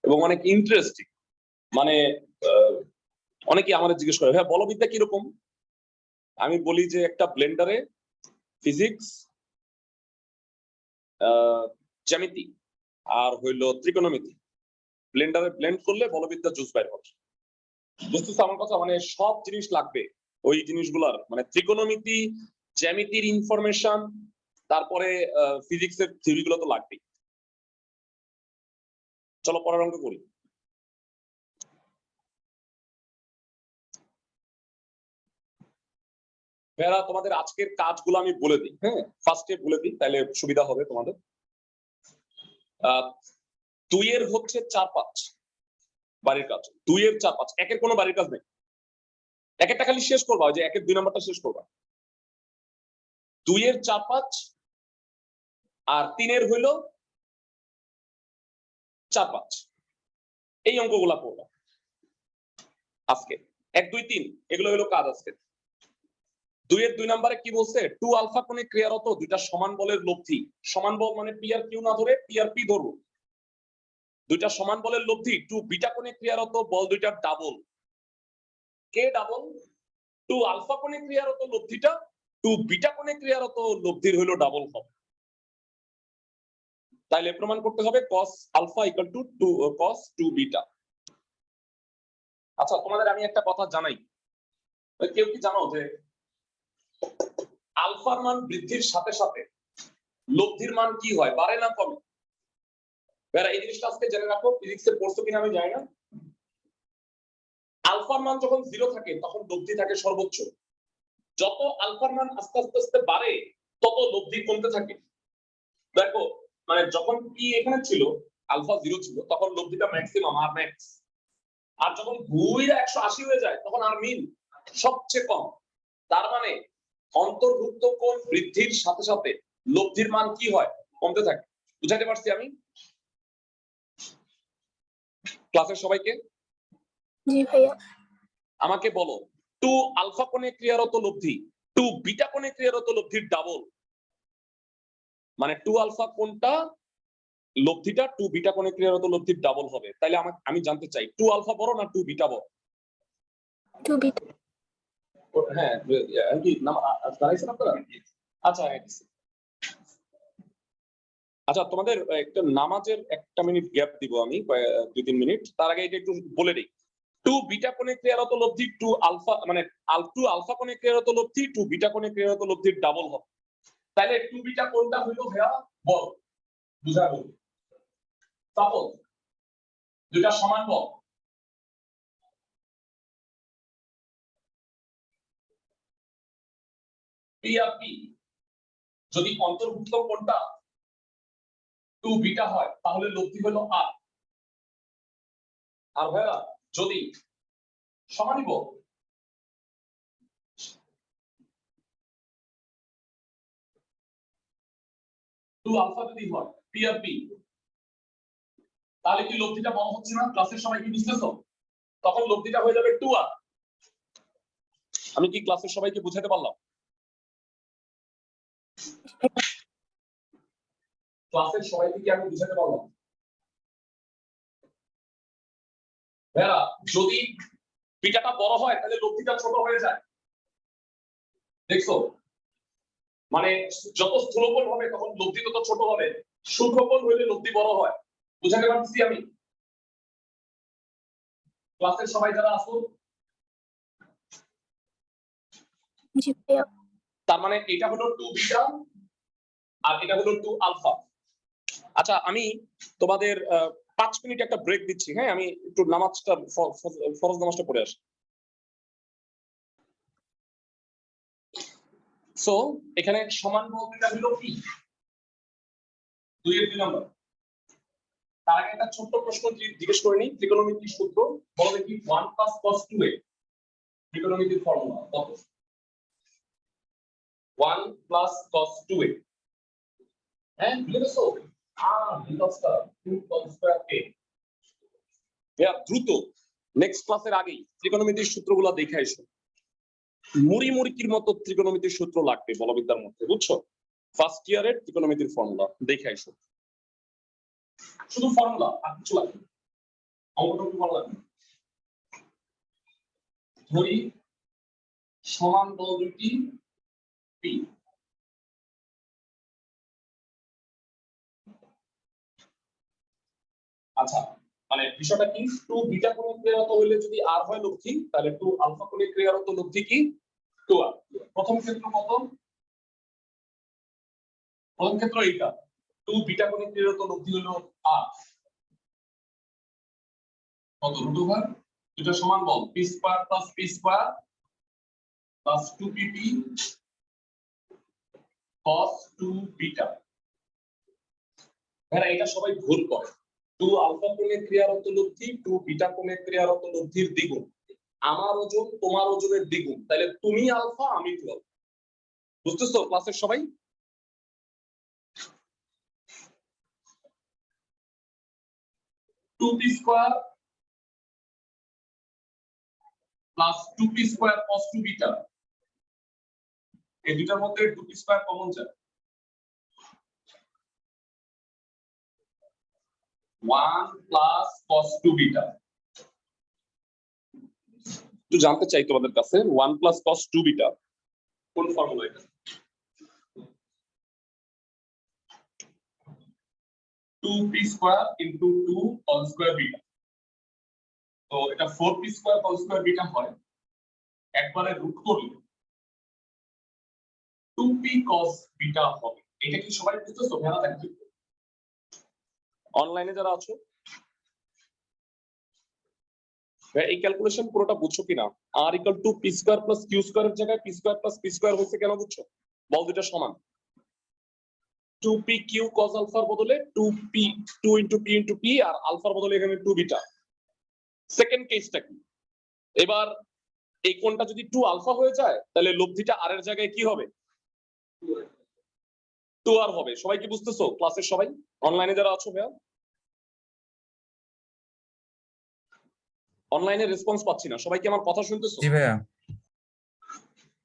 [SPEAKER 1] এবং অনেক ইন্টারেস্টিং মানে অনেকে আমাদের জিজ্ঞেস করে ভাই বলবিদ্যা কি রকম আমি বলি যে একটা ব্লেন্ডারে ফিজিক্স জ্যামিতি আর হইলো ত্রিকোণমিতি ব্লেন্ডারে ব্লেন্ড করলে বলবিদ্যা জুস বাইর হবে বুঝতেছ আমার কথা মানে সব জিনিস লাগবে ওই জিনিসগুলোর মানে ত্রিকোণমিতি জ্যামিতির ইনফরমেশন তারপরে ফিজিক্সের থিওরিগুলো তো লাগবেই চলো পরের অঙ্ক করি ভাইরা তোমাদের আজকের কাজগুলো আমি বলে দিই হ্যাঁ ফার্স্টে বলে দিই তাহলে সুবিধা হবে তোমাদের 2 এর হচ্ছে 4-5 বাড়ির কাজ 2 এর 4-5 একের কোনো বাড়ির কাজ নেই একটা খালি শেষ করবা যে একের 2 নাম্বারটা শেষ করবা 2 এর 4-5 আর 3 এর হইলো 4-5 এই অঙ্কগুলা পড়বা আজকে 1 2 3 এগুলো হলো কাজ আজকে 2 এর 2 নম্বরে কি বলছে 2 আলফা কোণে ক্রিয়ারত দুইটা সমান বলের লব্ধি সমান বল মানে পি আর কিউ না ধরে পি আর পি ধরবো দুইটা সমান বলের লব্ধি 2 বিটা কোণে ক্রিয়ারত বল দুইটার ডাবল কে ডাবল 2 আলফা কোণে ক্রিয়ারত লব্ধিটা 2 বিটা কোণে ক্রিয়ারত লব্ধির হলো ডাবল হবে তাইলে প্রমাণ করতে হবে cos alpha equal to 2 cos 2 beta আচ্ছা তোমাদের আমি একটা কথা জানাই কেউ কি জানো যে আলফার মান বৃদ্ধির সাথে সাথে লব্ধির মান কি হয় বাড়ে না কমে বেরা এই জিনিসটা আজকে জেনে রাখো ফিজিক্সে পড়ছো কিনা আমি জানি না আলফার মান যখন 0 থাকে তখন লব্ধি থাকে সর্বোচ্চ যত আলফার মান আস্তে আস্তে আস্তে বাড়ে তত লব্ধি কমতে থাকে দেখো মানে যখন পি এখানে ছিল আলফা 0 ছিল তখন লব্ধিটা ম্যাক্সিমাম আর ম্যাক্স আর যখন ঘুরে 180 হয়ে যায় তখন আর মিন সবচেয়ে কম তার মানে অন্তর্ভুক্ত কোণ বৃদ্ধির সাথে সাথে লব্ধির মান কি হয় কমতে থাকে বুঝাতে পারছি আমি ক্লাসের সবাইকে
[SPEAKER 3] জি ভাইয়া
[SPEAKER 1] আমাকে বলো 2 আলফা কোণে ক্রিয়ারত লব্ধি 2 বিটা কোণে ক্রিয়ারত লব্ধির ডাবল মানে 2 আলফা কোণটা লব্ধিটা 2 বিটা কোণে ক্রিয়ারত লব্ধির ডাবল হবে তাহলে আমি জানতে চাই 2 আলফা বড় না 2 বিটা বড়
[SPEAKER 3] 2 বিটা
[SPEAKER 1] হ্যাঁ কি নাম জানাইছেন আপনারা আচ্ছা আচ্ছা তোমাদের একটা নামাজের 1 মিনিট গ্যাপ দিব আমি 2-3 মিনিট তার আগে এটা একটু বলে দিই 2 বিটা কোণে ক্রিয়ারত লব্ধি 2 আলফা মানে 2 আলফা কোণে ক্রিয়ারত লব্ধি 2 বিটা কোণে ক্রিয়ারত লব্ধির ডাবল হবে তাহলে 2 বিটা কোণটা হলো ভাইয়া বল বুঝাবো সাপোজ দুইটা সমান বল পি আর পি যদি অন্তর্ভুক্ত কোণটা 2 বিটা হয় তাহলে লব্ধি হলো আর আর ভাইয়া যদি সমানিব 2 আলফা যদি হয় পি আর পি তাহলে কি লব্ধিটা বড় হচ্ছে না ক্লাসের সময় কি বুঝতেছো তখন লব্ধিটা হয়ে যাবে 2 আর আমি কি ক্লাসের সবাইকে বুঝাতে পারলাম ক্লাসের সবাইকে কি আমি বুঝাতে পারলাম? ভাইয়া যদি বিটাটা বড় হয় তাহলে লব্ধিটা ছোট হয়ে যায়, দেখছো? মানে যত স্থূলকোণ হবে তখন লব্ধি তত ছোট হবে, সূক্ষ্মকোণ হইলে লব্ধি বড় হয়। বুঝাতে পারছি আমি? ক্লাসের সবাই যারা আসো,
[SPEAKER 3] জি ভাইয়া।
[SPEAKER 1] তার মানে এটা হলো 2 বিটা আর এটা হলো 2 আলফা। আচ্ছা আমি তোমাদের 5 মিনিট একটা ব্রেক দিচ্ছি, হ্যাঁ? আমি একটু নামাজটা ফরজ নামাজটা পড়ে আসি। সো এখানে সমান বলতে হলো কি 2 এর 2 নম্বর। তার আগে একটা ছোট্ট প্রশ্ন জিজ্ঞেস করে নিই, ত্রিকোণমিতির সূত্র বলো দেখি 1 + cos 2a ত্রিকোণমিতির ফর্মুলা কত? 1 + cos 2a, হ্যাঁ বুঝে গেছো? বিকজটা 2 cos square a। দ্রুত নেক্সট ক্লাসের আগেই ত্রিকোণমিতির সূত্রগুলো দেখে এসো। মুড়ি মুড়কির মতো ত্রিকোণমিতির সূত্র লাগবে বলবিদ্যার মধ্যে, বুঝছো? ফার্স্ট ইয়ারের ত্রিকোণমিতির ফর্মুলা দেখে এসো, শুধু ফর্মুলা আর কিছু লাগবে, অঙ্কটুকু ভালো লাগবে। ধরি সমান বল দুটি পি, আচ্ছা মানে বিষয়টা কি, 2 বিটা কোণের ক্রিয়ারত হইলে যদি আর হয় লব্ধি, তাহলে 2 আলফা কোণের ক্রিয়ারত লব্ধি কি 2r। প্রথম ক্ষেত্র কত? প্রথম ক্ষেত্র এইটা 2 বিটা কোণের ক্রিয়ারত লব্ধি হলো r, কত √, দুটো সমান বল p square plus p square plus 2pp cos 2 beta. এরা এটা সবাই ভুল করে, 2 আলফা কোণের ক্রিয়ারত লব্ধি 2 বিটা কোণের ক্রিয়ারত লব্ধির দ্বিগুণ। আমার ওজন তোমার ওজনের দ্বিগুণ, তাহলে তুমি আলফা আমি 2 আলফা। বুঝতেছো ক্লাসের সবাই? Two P square plus 2p square cos 2 beta, এই দুটার মধ্যে 2p স্কয়ার কমন যায়, 1 প্লাস cos 2 বিটা। একটু জানতে চাই তোমাদের কাছে 1 প্লাস cos 2 বিটা কোন ফর্মুলা? এটা 2p square into 2 whole square beta, তো এটা 4p square whole square beta হয়, একবারে রুট করলে 2p cos বিটা হবে। এটা কি সবাই বুঝতেছো? ভালো দেখো অনলাইনে যারা আছো, এই ক্যালকুলেশন পুরোটা বুঝছো কিনা? r = p square plus q square এর জায়গায় p square plus p square হচ্ছে কেন বুঝছো? বল দুটো সমান, 2pq cos আলফার বদলে 2p 2 * p * p আর আলফার বদলে এখানে 2 বিটা। সেকেন্ড কেসটা কি? এবার এই কোণটা যদি 2 আলফা হয়ে যায় তাহলে লব্ধিটা r এর জায়গায় কি হবে? 2r হবে। সবাই কি বুঝতেছো ক্লাসের সবাই? অনলাইনে যারা আছো ভাইয়া, অনলাইনে রেসপন্স পাচ্ছি না, সবাই কি আমার কথা শুনতেছো?
[SPEAKER 4] জি ভাইয়া।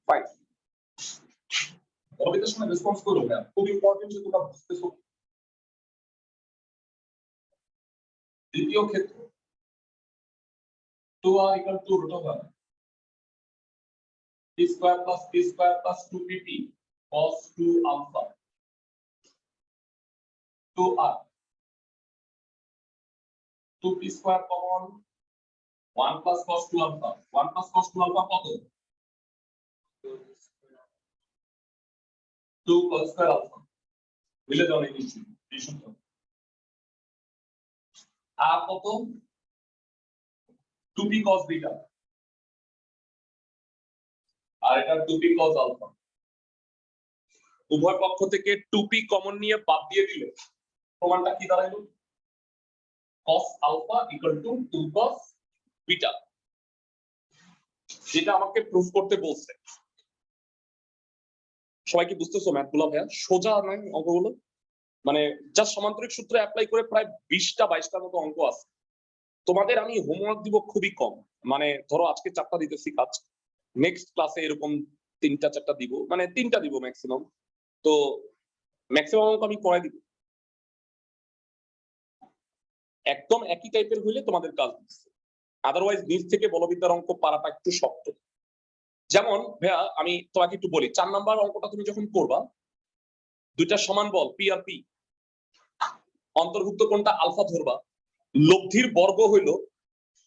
[SPEAKER 1] ফাইন, কবিতার সময় রেসপন্স করো ভাইয়া, খুব ইম্পর্টেন্ট যে তোমরা বুঝতেছো। দ্বিতীয় ক্ষেত্র 2r = √, p square plus p square plus 2pp cos 2 alpha 2r, 2p square common 1 plus cos 2 alpha, 1 plus cos 2 alpha কত? 2 cos স্কয়ার আলফা। বুঝলে দাও এই সূত্র। আর কত? 2p cos বিটা, আর এটা 2p cos আলফা। উভয় পক্ষ থেকে 2p কমন নিয়ে বাদ দিয়ে দিলে প্রমাণটা কি দাঁড়াইলো? cos আলফা = 2 cos বিটা, যেটা আমাকে প্রুফ করতে বলছে। সবাই কি বুঝতেছো ম্যাথগুলো ভাইয়া? সোজা নয় অঙ্কগুলো, মানে জাস্ট সমান্তরিক সূত্র অ্যাপ্লাই করে প্রায় 20টা 22টার মতো অঙ্ক আছে। তোমাদের আমি হোমওয়ার্ক দিব খুবই কম, মানে ধরো আজকে 4টা দিতেছি কাজ, নেক্সট ক্লাসে এরকম 3টা 4টা দিব, মানে 3টা দিব ম্যাক্সিমাম। তো ম্যাক্সিমাম অঙ্ক আমি করাই দিব, একদম একই টাইপের হইলে তোমাদের কাজ দিচ্ছে, আদারওয়াইজ নিচ থেকে বলবিদ্যার অঙ্ক পারাটা একটু শক্ত। যেমন ভাইয়া আমি তোমাকে একটু বলি, 4 নাম্বার অঙ্কটা তুমি যখন করবা, দুইটা সমান বল পি আর পি, অন্তর্ভুক্ত কোনটা আলফা ধরবা, লব্ধির বর্গ হইল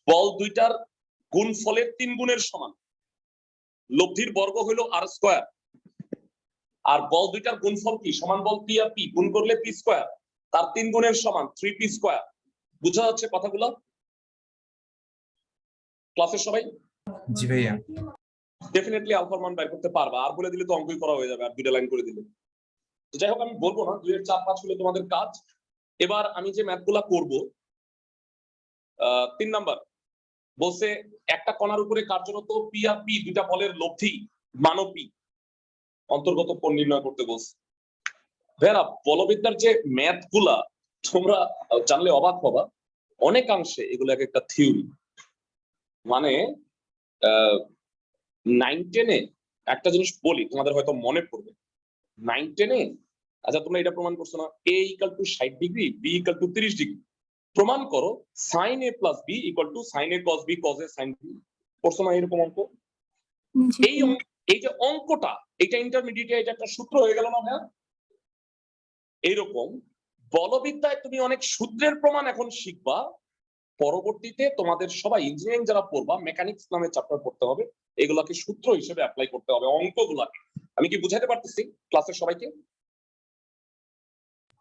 [SPEAKER 1] বল দুইটার গুণফলের 3 গুণের সমান, লব্ধির বর্গ হইল আর স্কয়ার, আর বল দুইটার গুণফল কি সমান বল পি আর পি, গুণ করলে পি স্কয়ার, তার 3 গুণের সমান 3p স্কয়ার। বুঝা যাচ্ছে কথাগুলো ক্লাসের সবাই?
[SPEAKER 4] জি ভাইয়া।
[SPEAKER 1] ডেফিনেটলি আলফার মান বের করতে পারবা, আর বলে দিলে তো অঙ্কই করা হয়ে যাবে, আর দুইটা লাইন করে দিলে। তো যাই হোক আমি বলবো না, 2 এর 4 5 হলো তোমাদের কাজ। এবার আমি যে ম্যাথগুলা করব, 3 নাম্বার বলছে একটা কণার উপরে কার্যরত পি আর পি দুইটা বলের লব্ধি মানও পি, অন্তর্গত কোণ নির্ণয় করতে বলছে। ভাইরা বলবিদ্যার যে ম্যাথগুলা তোমরা জানলে অবাক হবা, অনেকাংশে এগুলো এক একটা থিওরি। মানে 9-10-এ একটা জিনিস বলি, তোমাদের হয়তো মনে পড়বে। 9-10-এ আচ্ছা তোমরা এটা প্রমাণ করছো না, a = 60 ডিগ্রি, b = 30 ডিগ্রি, প্রমাণ করো sin a + b = sin a cos b cos a sin b। করছো না এরকম অঙ্ক? এই যে অঙ্কটা, এটা ইন্টারমিডিয়েটে এটা একটা সূত্র হয়ে গেল না ভাইয়া? এইরকম বলবিদ্যায় তুমি অনেক সূত্রের প্রমাণ এখন শিখবা, পরবর্তীতে তোমাদের সবাই ইঞ্জিনিয়ারিং যারা পড়বা মেকানিক্স নামে চ্যাপ্টার পড়তে হবে, এগুলাকে সূত্র হিসেবে অ্যাপ্লাই করতে হবে অঙ্কগুলাকে। আমি কি বুঝাতে পারতেছি ক্লাসের সবাইকে?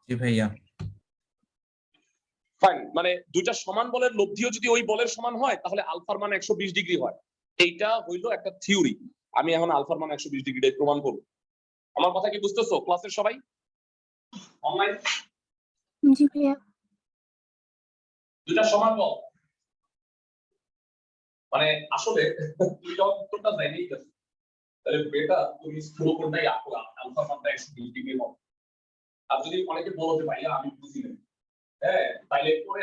[SPEAKER 4] জি ভাইয়া।
[SPEAKER 1] ফাইন, মানে দুইটা সমান বলের লব্ধিও যদি ওই বলের সমান হয় তাহলে আলফার মান 120 ডিগ্রি হয়। এইটা হইলো একটা থিওরি, আমি এখন আলফার মান 120 ডিগ্রিটাই প্রমাণ করব। আমার কথা কি বুঝতেছো ক্লাসের সবাই? অনলাইন
[SPEAKER 3] জি ভাইয়া।
[SPEAKER 1] দুইটা সমান বল মানে আসলে তুমি যখন উত্তরটা জানিয়ে গেছো, তাহলে বেটা তুমি স্থূল কোণটাই আঁকো, আলফা মানটা 120 ডিগ্রি হবে। আর যদি অনেকে বলো যে ভাইয়া আমি বুঝি না, হ্যাঁ তাইলে পরে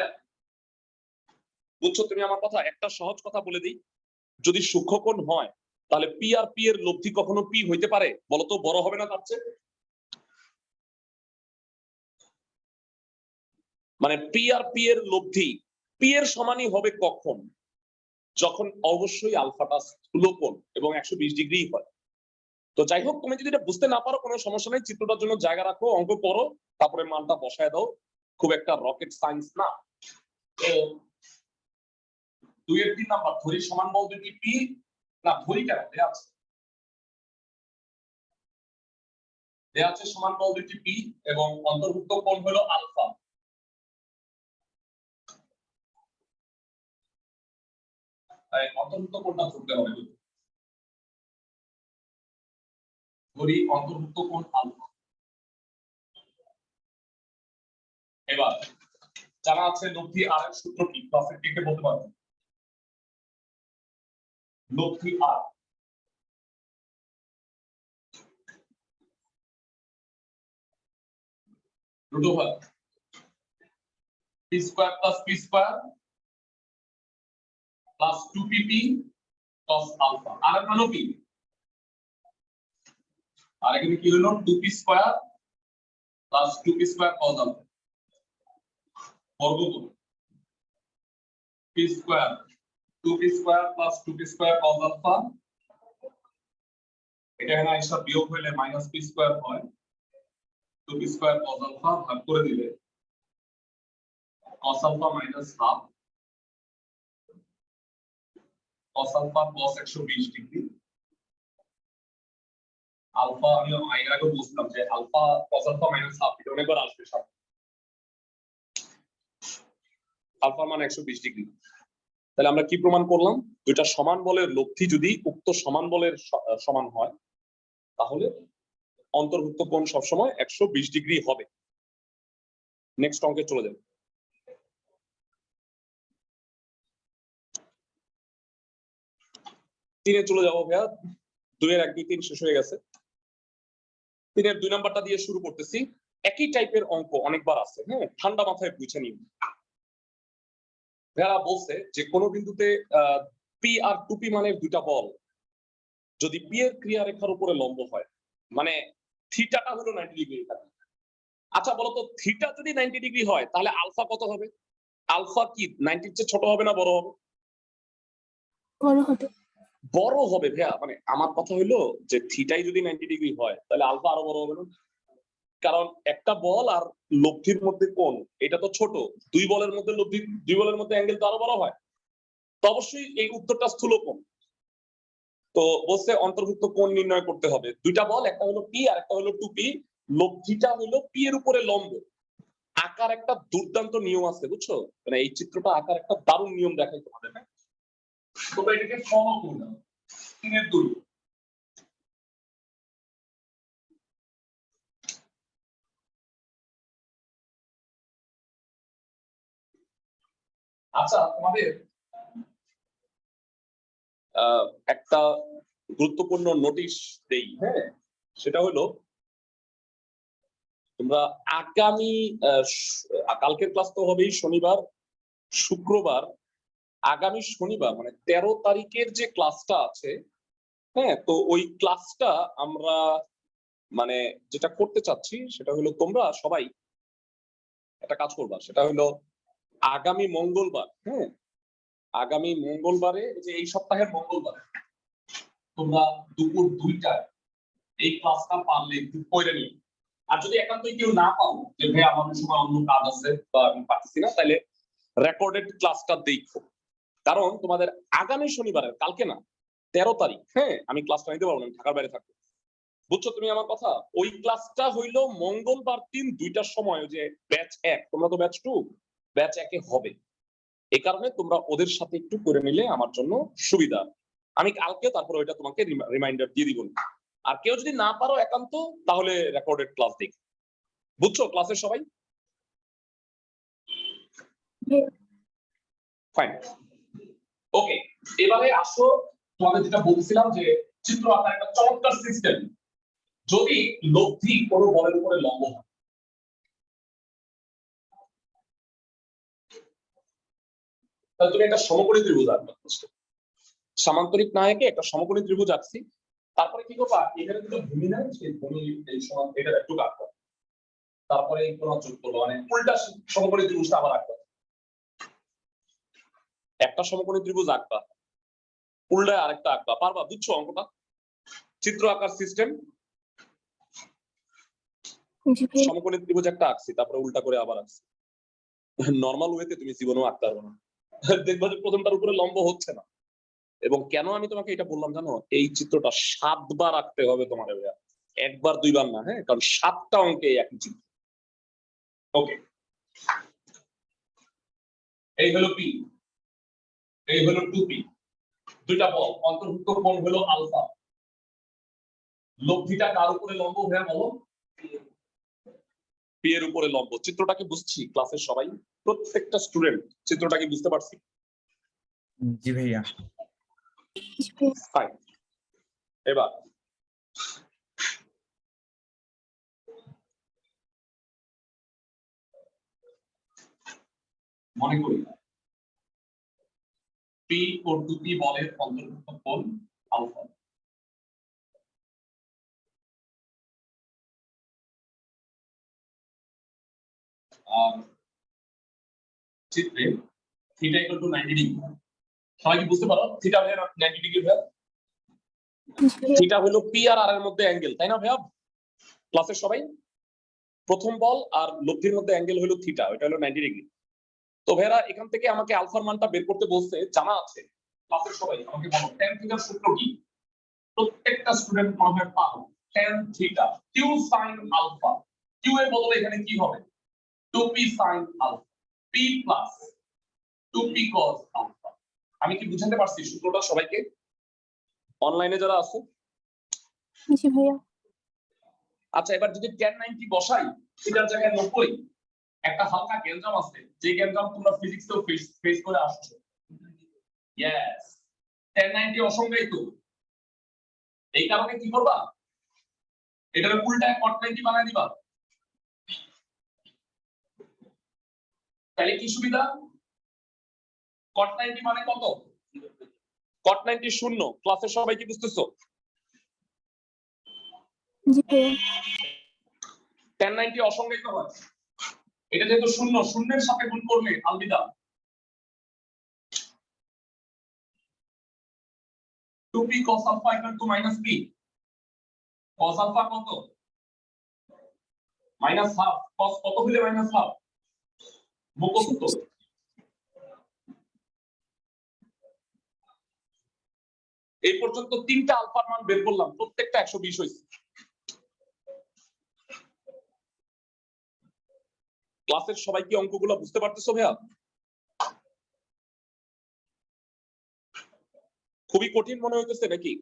[SPEAKER 1] বুঝছো তুমি আমার কথা? একটা সহজ কথা বলে দিই, যদি সূক্ষ্মকোণ হয় তাহলে পি আর পি এর লব্ধি কখনো পি হইতে পারে? বলতো বড় হবে না তার চেয়ে? মানে পি আর পি এর লব্ধি পি এর সমানই হবে কখন? যখন অবশ্যই আলফাটা স্থূলকোণ এবং 120 ডিগ্রি হয়। তো যাই হোক, তুমি যদি এটা বুঝতে না পারো কোনো সমস্যা নেই, চিত্রটার জন্য জায়গা রাখো, অঙ্ক করো, তারপরে মানটা বসায় দাও, খুব একটা রকেট সায়েন্স না। তো 2 এর 3 নাম্বার ধরি সমান বল দুটি পি, না ধরি কেন দেয়া আছে, দেয়া আছে সমান বল দুটি পি এবং অন্তর্ভুক্ত কোণ হলো আলফা। তাই অন্তর্ভুক্ত কোণটা ধরতে হবে, ধরি অন্তর্ভুক্ত কোণ আলফা। এবার জানা আছে লব্ধি আর এর সূত্র কি, ক্লাসের দিকে বলতে পারবো? লব্ধি আর √(p² + p² + 2pp cos alpha. আর এর মান কি? আর এখানে কি হলো 2p² + 2p² cos আলফা বর্গমূল p² 2p² + 2p² cos alpha. এটা এখানে আইসা বিয়োগ হইলে -p² হয়, 2p² cos আলফা ভাগ করে দিলে cos alpha -half cos alpha cos 120 degree. Alpha আমি আগে বুঝতাম যে আলফা cos আলফা -half এটা অনেকবার আসবে সামনে। আলফা মান 120 ডিগ্রি। তাহলে আমরা কি প্রমাণ করলাম? দুইটা সমান বলের লব্ধি যদি উক্ত সমান বলের সমান হয় তাহলে অন্তর্ভুক্ত কোণ সবসময় 120 ডিগ্রি হবে। নেক্সট অঙ্কে চলে যাবে। তিনে চলে যাবো ভাইয়া, 2 এর 1 2 3 শেষ হয়ে গেছে। 3 এর 2 নাম্বারটা দিয়ে শুরু করতেছি। একই টাইপের অঙ্ক অনেকবার আছে, হ্যাঁ ঠান্ডা মাথায় বুঝে নিন। ভাইয়া বলছে যে কোন বিন্দুতে পি আর 2p মানের দুইটা বল যদি পি এর ক্রিয়া রেখার উপরে লম্ব হয়, মানে থিটাটা হলো 90 ডিগ্রি। আচ্ছা বলতো থিটা যদি 90 ডিগ্রি হয় তাহলে আলফা কত হবে? আলফা কি 90 এর চেয়ে ছোট হবে না বড় হবে?
[SPEAKER 3] বড় হবে।
[SPEAKER 1] বড় হবে ভাইয়া, মানে আমার কথা হলো যে থিটাই যদি 90 ডিগ্রি হয় তাহলে আলফা আরো বড় হবে না? কারণ একটা বল আর লব্ধির মধ্যে কোণ এটা তো ছোট, দুই বলের মধ্যে লব্ধি, দুই বলের মধ্যে অ্যাঙ্গেল তো আরো বড় হয়, তো অবশ্যই এই উত্তরটা স্থূল কোণ। তো বলছে অন্তর্ভুক্ত কোণ নির্ণয় করতে হবে, দুইটা বল, একটা হলো পি আর একটা হলো 2p, লব্ধিটা হলো পি এর উপরে লম্ব। আকার একটা দুর্দান্ত নিয়ম আছে বুঝছো, মানে এই চিত্রটা আকার একটা দারুণ নিয়ম দেখাই তোমাদের, হ্যাঁ তোমরা এটাকে ফলো করবে 3-2। আচ্ছা তোমাদের একটা গুরুত্বপূর্ণ নোটিশ দেই, হ্যাঁ সেটা হলো তোমরা আগামী কালকের ক্লাস তো হবেই শনিবার, শুক্রবার, আগামী শনিবার মানে 13 তারিখের যে ক্লাসটা আছে, হ্যাঁ তো ওই ক্লাসটা আমরা মানে যেটা করতে চাচ্ছি সেটা হলো তোমরা সবাই একটা কাজ করবা, সেটা হলো আগামী মঙ্গলবার, হ্যাঁ আগামী মঙ্গলবারে, যে এই সপ্তাহের মঙ্গলবারে তোমরা দুপুর 2টায় এই ক্লাসটা পারলে একটু পড়ে নিও। আর যদি একান্তই কেউ না পাও যে ভাই আমার সময় অন্য কাজ আছে বা আমি পাচ্ছি না, তাহলে রেকর্ডেড ক্লাসটা দেখো, কারণ তোমাদের আগামী শনিবারের, কালকে না 13 তারিখ, হ্যাঁ আমি ক্লাসটা নিতে পারবো না, ঢাকার বাইরে থাকবো, বুঝছো তুমি আমার কথা? ওই ক্লাসটা হইলো মঙ্গলবার 2টার সময়, যে ব্যাচ 1, তোমরা তো ব্যাচ 2, ব্যাচ 1 হবে, এই কারণে তোমরা ওদের সাথে একটু করে নিলে আমার জন্য সুবিধা। আমি কালকে তারপর ওইটা তোমাকে রিমাইন্ডার দিয়ে দিব। আর কেউ যদি না পারো একান্ত, তাহলে রেকর্ডেড ক্লাস দেখ, বুঝছো ক্লাসের সবাই? ফাইন, ওকে। এবারে আসো তোমাদের যেটা বলছিলাম যে চিত্র আঁকার একটা চমৎকার সিস্টেম, যদি লব্ধি কোনো বলের উপরে লম্ব হয়, তাহলে তুমি একটা সমকোণী ত্রিভুজ আঁকবে, সামান্তরিক না এঁকে একটা সমকোণী ত্রিভুজ আঁকছি, তারপরে কি করবা, এখানে দুটো ভূমি নাই, সেই ভূমি এই সমান এটা একটু কাটবো, তারপরে এই কোণ যোগ করবো, মানে উল্টা সমকোণী ত্রিভুজটা আবার আঁকবা, একটা সমকোণী ত্রিভুজ আঁকবা, উল্টায় আরেকটা আঁকবা, পারবা? বুঝছো অঙ্কটা? চিত্র আঁকার সিস্টেম, সমকোণী ত্রিভুজ একটা আঁকছি, তারপরে উল্টা করে আবার আঁকছি। নর্মাল ওয়েতে তুমি জীবনেও আঁকতে পারবে না, দেখবা যে প্রথমটার উপরে লম্ব হচ্ছে না। এবং কেন আমি তোমাকে এটা বললাম জানো, এই চিত্রটা 7 বার আঁকতে হবে তোমার, একবার 2 বার না, হ্যাঁ কারণ 7টা অঙ্কে একই চিত্র। ওকে, এই হলো পি, এই হলো 2p, দুইটা বল, অন্তর্ভুক্ত কোণ হলো আলফা, লব্ধিটা কার উপরে লম্ব হয়ে বলো? পি এর উপরে লম্ব। চিত্রটাকে বুঝছি ক্লাসের সবাই, প্রত্যেকটা স্টুডেন্ট চিত্রটাকে বুঝতে পারছি?
[SPEAKER 4] জি ভাইয়া।
[SPEAKER 1] ফাইন, এবার মনে করি পি ও 2p বলের অন্তর্ভুক্ত কোণ আলফা, আর চিত্রে থিটা ইকুয়াল টু 90 ডিগ্রি। সবাই কি বুঝতে পারো থিটা ভাইয়া 90 ডিগ্রি ভাইয়া? থিটা হলো পি আর আর এর মধ্যে অ্যাঙ্গেল, তাই না ভাইয়া? ক্লাসের সবাই প্রথম বল আর লব্ধির মধ্যে অ্যাঙ্গেল হলো থিটা, এটা হলো 90 ডিগ্রি। তো ভাইয়া এখান থেকে আমাকে আলফার মানটা বের করতে বলছে, জানা আছে? ক্লাসের সবাই আমাকে বলো tan থিটার সূত্র কি? প্রত্যেকটা স্টুডেন্ট মনে পাবো tan theta q sin alpha, q এর বদলে এখানে কি হবে? 2p sin alpha p plus 2p cos alpha. আমি কি বুঝাতে পারছি সূত্রটা সবাইকে, অনলাইনে যারা আছে?
[SPEAKER 3] জি ভাইয়া।
[SPEAKER 1] আচ্ছা এবার যদি tan 90 বসাই, থিটার জায়গায় 90, একটা হালকা গ্যাঞ্জাম আছে, যে গ্যাঞ্জাম তোমরা ফিজিক্সেও ফেস করে আসছো। ইয়েস, tan 90 অসংজ্ঞায়িত, এই কারণে কি করবা, এটার উল্টায় cot 90 বানাই দিবা, তাহলে কি সুবিধা? cot 90 মানে কত? cot 90 শূন্য। ক্লাসের সবাই কি বুঝতেছো?
[SPEAKER 3] জি ভাইয়া।
[SPEAKER 1] tan 90 অসংজ্ঞায়িত হয়, এটা যেহেতু শূন্য, শূন্যের সাথে গুণ করলে Alvida 2p cos alpha equal to minus p, cos alpha কত minus half, cos কত হলে minus half মুখস্থ। এই পর্যন্ত তিনটা আলফার মান বের করলাম, প্রত্যেকটা 120 হয়েছে। ক্লাসের সবাই কি অঙ্কগুলো বুঝতে পারতেছো ভাইয়া? খুবই কঠিন মনে হইতেছে নাকি?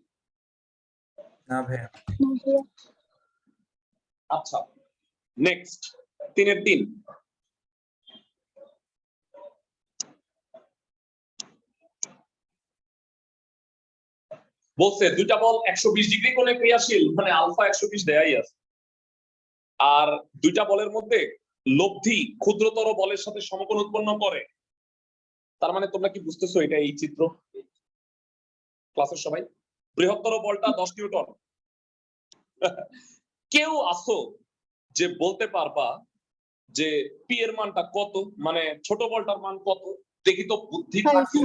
[SPEAKER 4] না ভাইয়া।
[SPEAKER 3] No, ভাইয়া।
[SPEAKER 1] আচ্ছা, নেক্সট 3 এর 3। বলছে দুইটা বল 120 ডিগ্রি কোণে ক্রিয়াশীল, মানে আলফা 120 দেয়াই আছে। আর দুইটা বলের মধ্যে লব্ধি ক্ষুদ্রতর বলের সাথে সমকোণ উৎপন্ন করে। তার মানে তোমরা কি বুঝতেছো এটা এই চিত্র? ক্লাসের সবাই, বৃহত্তর বলটা 10 নিউটন। কেউ আসো যে বলতে পারবা যে পি এর মানটা কত, মানে ছোট বলটার মান কত? দেখি তো বুদ্ধি থাকছে।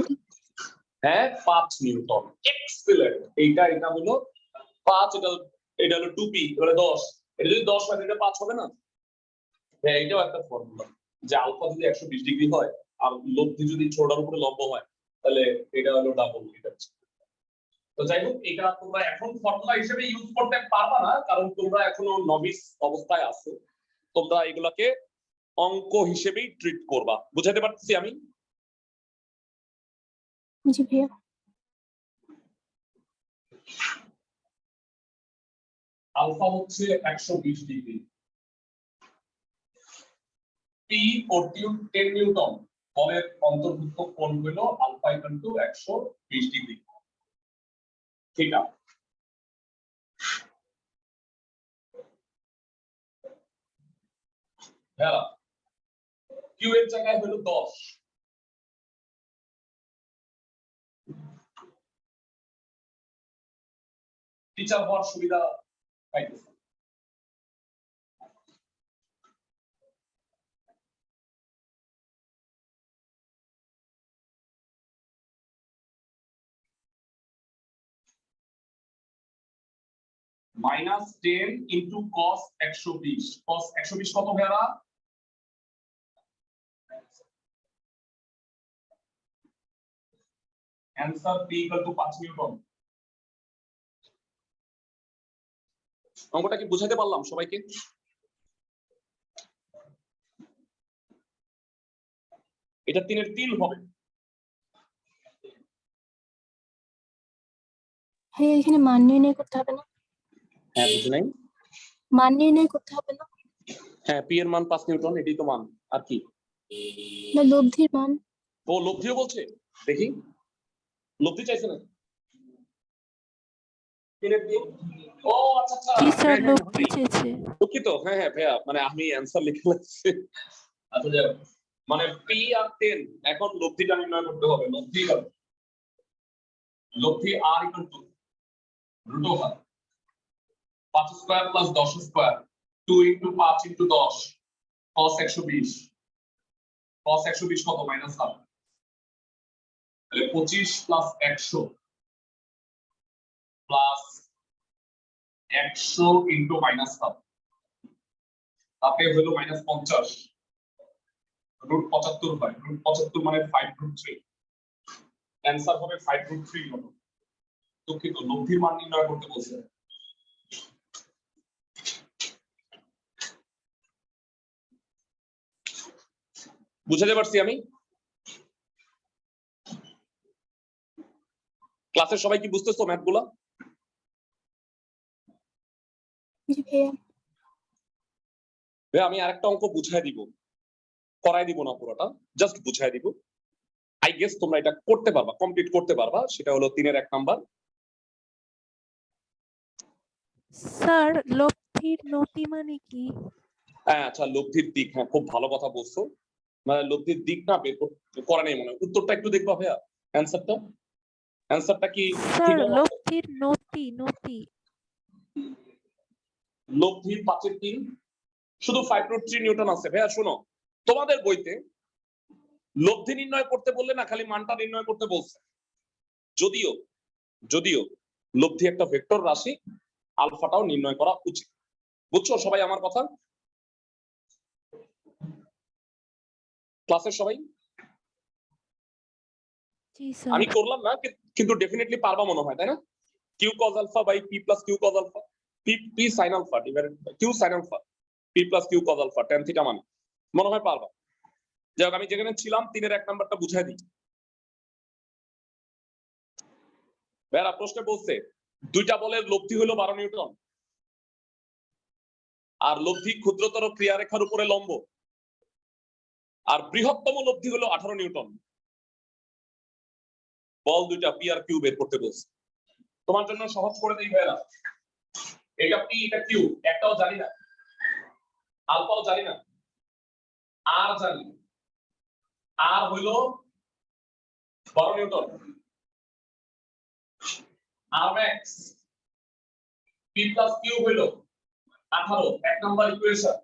[SPEAKER 1] হ্যাঁ, 5 নিউটন। এক্সিলেন্ট। এটা হলো 5, এটা হলো 2p, মানে 10। এটা যদি 10 হয় এটা 5 হবে না? হ্যাঁ, এটাও একটা ফর্মুলা যে আলফা যদি 120 ডিগ্রি হয় আর লব্ধি যদি ছোটটার উপরে লম্ব হয় তাহলে এটা হলো ডাবল। এটা তো যাই হোক, এটা তোমরা এখন ফর্মুলা হিসেবে ইউজ করতে পারবা না, কারণ তোমরা এখনো নভিস অবস্থায় আছো। তোমরা এগুলাকে অঙ্ক হিসেবেই ট্রিট করবা। বুঝাতে পারছি আমি?
[SPEAKER 3] জি ভাইয়া।
[SPEAKER 1] আলফা হচ্ছে 120 ডিগ্রি, পি 10 নিউটন, বলের অন্তর্ভুক্ত কোণ হলো আলফা ইকুয়াল টু 120 ডিগ্রি। ঠিক আছে, হ্যাঁ, কিউ এর জায়গায় হলো 10। টিচার হওয়ার সুবিধা পাইতেছে। -10 ইন্টু cos 120। cos 120 কত ভাইয়া? Answer p equal to 5 Newton. অঙ্কটা কি বুঝাতে পারলাম সবাইকে? এটা 3 এর 3 হবে।
[SPEAKER 3] ভাইয়া এখানে মান নির্ণয় করতে হবে না?
[SPEAKER 1] হ্যাঁ, বুঝি নাই।
[SPEAKER 3] মান নির্ণয় করতে হবে না?
[SPEAKER 1] হ্যাঁ, পি এর মান 5 নিউটন, এটাই তো মান। আর কি?
[SPEAKER 3] না, লব্ধির মান।
[SPEAKER 1] ও লব্ধিও বলছে, দেখি লব্ধি চাইছে না। 3 এর 3। ও আচ্ছা আচ্ছা,
[SPEAKER 2] জি স্যার,
[SPEAKER 1] হ্যাঁ, হ্যাঁ,
[SPEAKER 2] লব্ধি চেয়েছে।
[SPEAKER 1] দুঃখিত। হ্যাঁ হ্যাঁ ভাইয়া, মানে আমি অ্যানসার লিখে রাখছি। আচ্ছা যাই হোক, মানে পি আর 10, এখন লব্ধিটা নির্ণয় করতে হবে। লব্ধি আর equal to root over 5 square plus 10 square, 2 into 5 into 10 cos 120। cos 120 কত? Minus half. তাহলে 25 plus 100 plus 100 into minus half, তাতে হলো মাইনাস 50। রুট 75 হয়, রুট 75 মানে 5 রুট 3। অ্যানসার হবে 5 রুট 3 হলো। দুঃখিত, লব্ধির মান নির্ণয় করতে বলছে। বুঝাতে পারছি আমি? ক্লাসের সবাই কি বুঝতেছো ম্যাথগুলা?
[SPEAKER 3] জি ভাইয়া।
[SPEAKER 1] ভাই আমি আরেকটা অঙ্ক বুঝাই দিব, করাই দিব না পুরোটা, জাস্ট বুঝাই দিব। আই গেস তোমরা এটা করতে পারবা, কমপ্লিট করতে পারবা। সেটা হলো 3 এর 1 নাম্বার।
[SPEAKER 2] স্যার, লব্ধির নতি মানে কি?
[SPEAKER 1] হ্যাঁ আচ্ছা, লব্ধির দিক, হ্যাঁ খুব ভালো কথা বলছো। মানে লব্ধির দিক না বের করা নেই মনে হয়। উত্তরটা একটু দেখবা ভাইয়া, অ্যানসারটা কি
[SPEAKER 2] স্যার,
[SPEAKER 1] ঠিক হবে?
[SPEAKER 2] লব্ধির নতি।
[SPEAKER 1] লব্ধির 5 এর 3 শুধু 5 রুট 3 নিউটন আছে। ভাইয়া শোনো, তোমাদের বইতে লব্ধি নির্ণয় করতে বললে না, খালি মানটা নির্ণয় করতে বলছে। যদিও লব্ধি একটা ভেক্টর রাশি, আলফাটাও নির্ণয় করা উচিত। বুঝছো সবাই আমার কথা? ক্লাসের সবাই?
[SPEAKER 2] জি স্যার।
[SPEAKER 1] আমি করলাম না, কিন্তু ডেফিনেটলি পারবা মনে হয়, তাই না? Q cos alpha by P plus Q cos alpha, P sine alpha divided by Q sine alpha, P plus Q cos alpha tan theta মানে মনে হয় পারবা। যাই হোক, আমি যেখানে ছিলাম 3 এর 1 নাম্বারটা বুঝাই দিই। ভাইরা প্রশ্নে বলছে দুইটা বলের লব্ধি হলো 12 নিউটন, আর লব্ধি ক্ষুদ্রতর ক্রিয়ারেখার উপরে লম্ব, আর বৃহত্তম লব্ধি হলো 18 নিউটন। বল দুইটা পি আর কিউ বের করতে বলছে। তোমার জন্য সহজ করে দেই ভাইরা, এটা পি এটা কিউ, একটাও জানি না, আলফাও জানি না, আর জানি, আর হইলো 12 নিউটন, আর ম্যাক্স পি প্লাস কিউ হইলো 18, 1 নাম্বার ইকুয়েশন।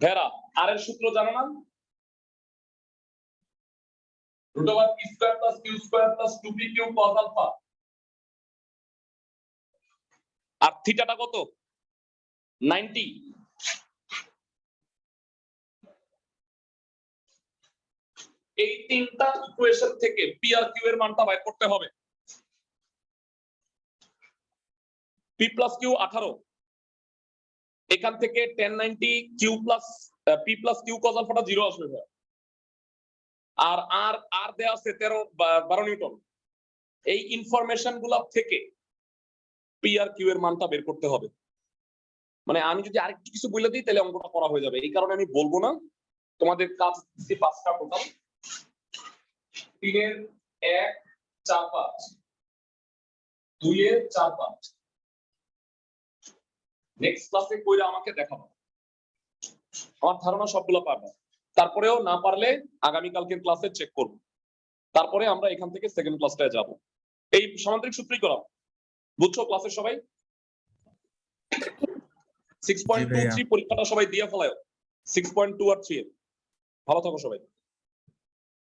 [SPEAKER 1] ভেরা আর এর সূত্র জানো না? √p square plus Q square plus 2p q cos alpha. আর থিটাটা কত? 90। এই তিনটা ইকুয়েশন থেকে পি আর কিউ এর মানটা বের করতে হবে। পি প্লাস কিউ 18, এখান থেকে tan 90 Q plus P plus Q cos আলফাটা 0 আসবে। আর আর আর দেয়া আছে 12 নিউটন। এই ইনফরমেশন গুলা থেকে পি আর কিউ এর মানটা বের করতে হবে। মানে আমি যদি আরেকটু কিছু বলে দিই তাহলে অঙ্কটা করা হয়ে যাবে, এই কারণে আমি বলবো না। তোমাদের কাজ দিচ্ছি 5টা টোটাল, 3 এর 1 4 5, 2 এর 4 5। নেক্সট ক্লাসে কইরা আমাকে দেখাবো। আমার ধারণা সবগুলো পারবে, তারপরেও না পারলে আগামী কালকের ক্লাসে চেক করব। তারপরে আমরা এখান থেকে সেকেন্ড ক্লাসটায় যাব। এই সামান্তরিক সূত্রই করা, বুঝছো ক্লাসের সবাই? 6.23 পরীক্ষাটা সবাই দিয়ে ফেলায়, 6.2 আর 3 এর। ভালো থাকো সবাই।